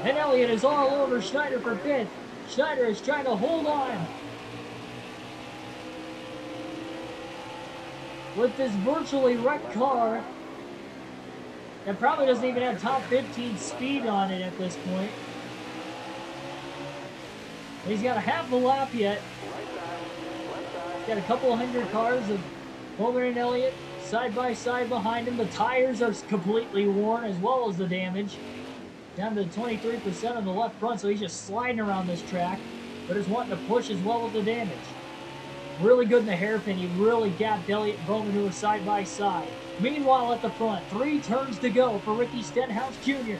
And Elliott is all over Schneider for 5th. Schneider is trying to hold on with this virtually wrecked car that probably doesn't even have top 15 speed on it at this point. He's got a half a lap yet. He's got a couple of hundred cars of Bowman and Elliott side by side behind him. The tires are completely worn as well as the damage. Down to 23% on the left front, so he's just sliding around this track, but is wanting to push as well with the damage. Really good in the hairpin. He really gapped Elliott and Bowman, who are side by side. Meanwhile, at the front, 3 turns to go for Ricky Stenhouse Jr.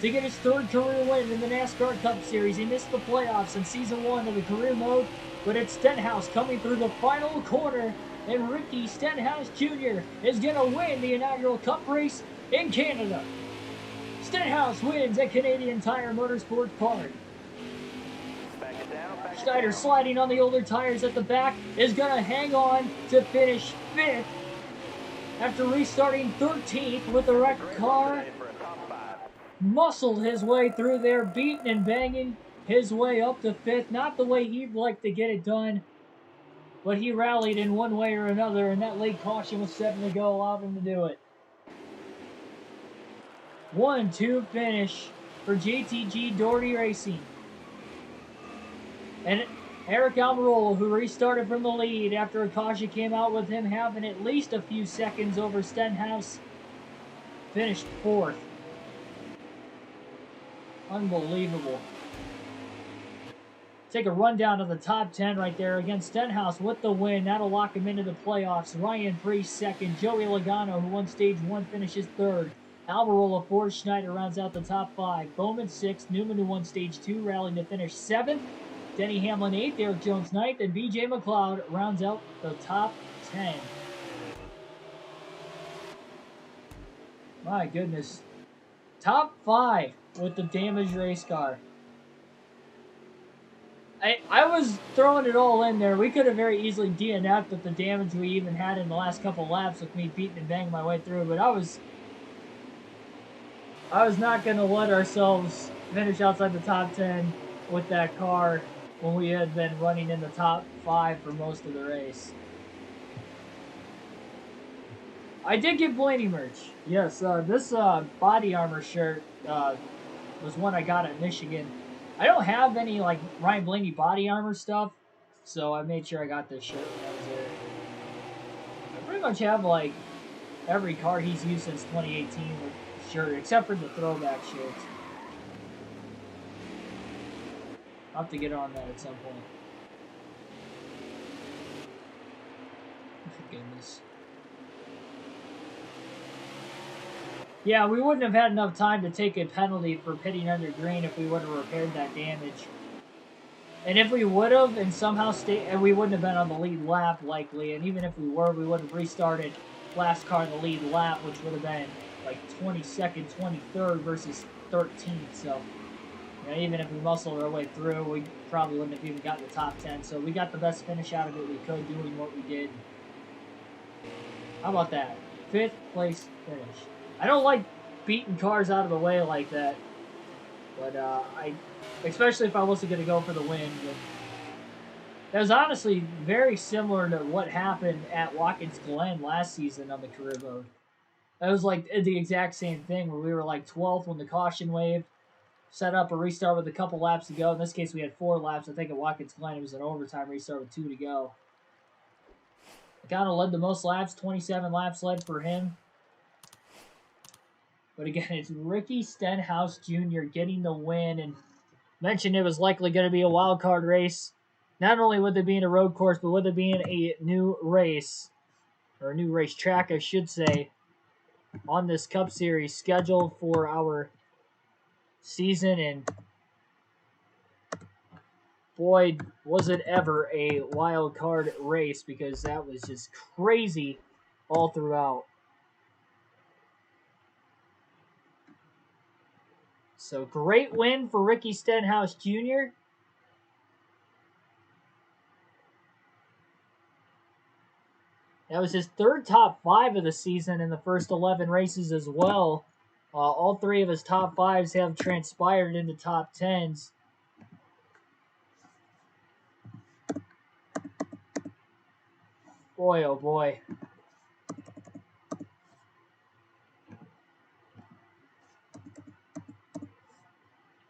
to get his 3rd career win in the NASCAR Cup Series. He missed the playoffs in Season 1 of the career mode, but it's Stenhouse coming through the final corner, and Ricky Stenhouse Jr. is going to win the inaugural Cup race in Canada. Stenhouse wins at Canadian Tire Motorsports Park. Schneider sliding on the older tires at the back is going to hang on to finish 5th after restarting 13th with the wrecked car. Muscled his way through there, beating and banging his way up to 5th. Not the way he'd like to get it done, but he rallied in one way or another, and that late caution with 7 to go allowed him to do it. 1-2 finish for JTG Doherty Racing. And Eric Almirola, who restarted from the lead after a caution came out with him having at least a few seconds over Stenhouse, finished 4th. Unbelievable. Take a rundown of the top 10 right there. Again, Stenhouse with the win. That'll lock him into the playoffs. Ryan Priest 2nd. Joey Logano, who won Stage 1, finishes 3rd. Almirola 4th. Schneider rounds out the top 5. Bowman 6th. Newman, who won Stage 2, rallying to finish 7th. Denny Hamlin 8th. Eric Jones 9th. And BJ McLeod rounds out the top 10. My goodness. Top 5 with the damaged race car. I was throwing it all in there. We could have very easily DNF'd with the damage we even had in the last couple laps with me beating and banging my way through, but I was not going to let ourselves finish outside the top 10 with that car when we had been running in the top 5 for most of the race. I did get Blaney merch. Yes, this body armor shirt was one I got at Michigan. I don't have any like Ryan Blaney body armor stuff, so I made sure I got this shirt when I was there. I pretty much have like every car he's used since 2018 with shirt, except for the throwback shirts. I'll have to get on that at some point. Oh, goodness. Yeah, we wouldn't have had enough time to take a penalty for pitting under green if we would have repaired that damage. And if we would have and somehow stayed, and we wouldn't have been on the lead lap likely, and even if we were, we would have restarted last car in the lead lap, which would have been like 22nd, 23rd versus 13th. So, you know, even if we muscled our way through, we probably wouldn't have even gotten the top 10. So we got the best finish out of it we could doing what we did. How about that? 5th place finish. I don't like beating cars out of the way like that, but especially if I wasn't going to go for the win. But that was honestly very similar to what happened at Watkins Glen last season on the career mode. That was like the exact same thing where we were like 12th when the caution waved, set up a restart with a couple laps to go. In this case, we had 4 laps. I think at Watkins Glen it was an overtime restart with 2 to go. Kind of led the most laps, 27 laps led for him. But again, it's Ricky Stenhouse Jr. getting the win, and mentioned it was likely going to be a wild card race. Not only with it being a road course, but with it being a new race, or a new racetrack, I should say, on this Cup Series scheduled for our season. And boy, was it ever a wild card race, because that was just crazy all throughout. So great win for Ricky Stenhouse Jr. That was his 3rd top 5 of the season in the first 11 races as well. All 3 of his top 5s have transpired into top 10s. Boy, oh boy.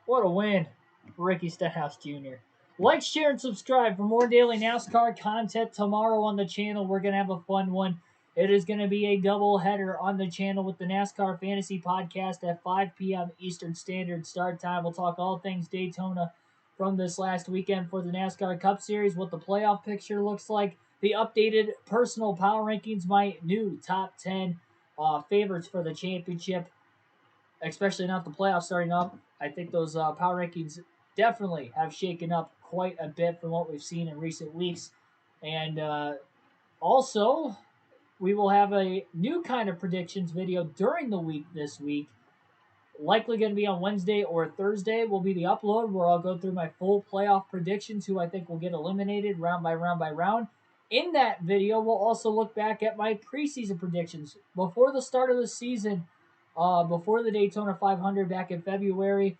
What a win for Ricky Stenhouse Jr. Like, share, and subscribe for more daily NASCAR content tomorrow on the channel. We're going to have a fun one. It is going to be a double header on the channel with the NASCAR Fantasy Podcast at 5 p.m. Eastern Standard Start Time. We'll talk all things Daytona from this last weekend for the NASCAR Cup Series, what the playoff picture looks like, the updated personal power rankings, my new top 10 favorites for the championship, especially now the playoffs starting up. I think those power rankings definitely have shaken up quite a bit from what we've seen in recent weeks. And also, we will have a new kind of predictions video during the week this week. Likely going to be on Wednesday or Thursday will be the upload, where I'll go through my full playoff predictions, who I think will get eliminated round by round by round. In that video, we'll also look back at my preseason predictions. Before the start of the season, before the Daytona 500 back in February,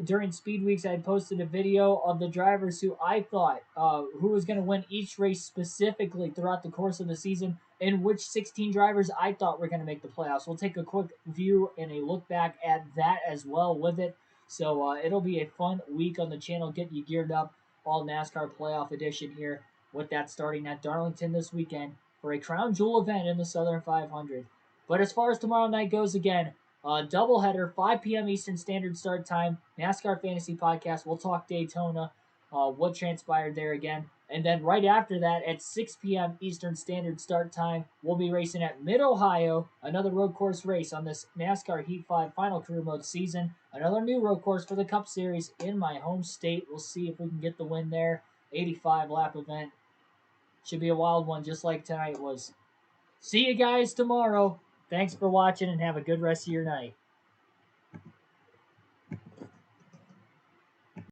during Speed Weeks, I had posted a video of the drivers who I thought who was going to win each race specifically throughout the course of the season, and which 16 drivers I thought were going to make the playoffs. We'll take a quick view and a look back at that as well with it. So it'll be a fun week on the channel, getting you geared up, all NASCAR playoff edition here, with that starting at Darlington this weekend for a crown jewel event in the Southern 500. But as far as tomorrow night goes, again, doubleheader, 5 p.m. Eastern Standard Start Time, NASCAR Fantasy Podcast. We'll talk Daytona, what transpired there again. And then right after that, at 6 p.m. Eastern Standard Start Time, we'll be racing at Mid-Ohio, another road course race on this NASCAR Heat 5 Final Career Mode season. Another new road course for the Cup Series in my home state. We'll see if we can get the win there. 85-lap event. Should be a wild one, just like tonight was. See you guys tomorrow. Thanks for watching, and have a good rest of your night.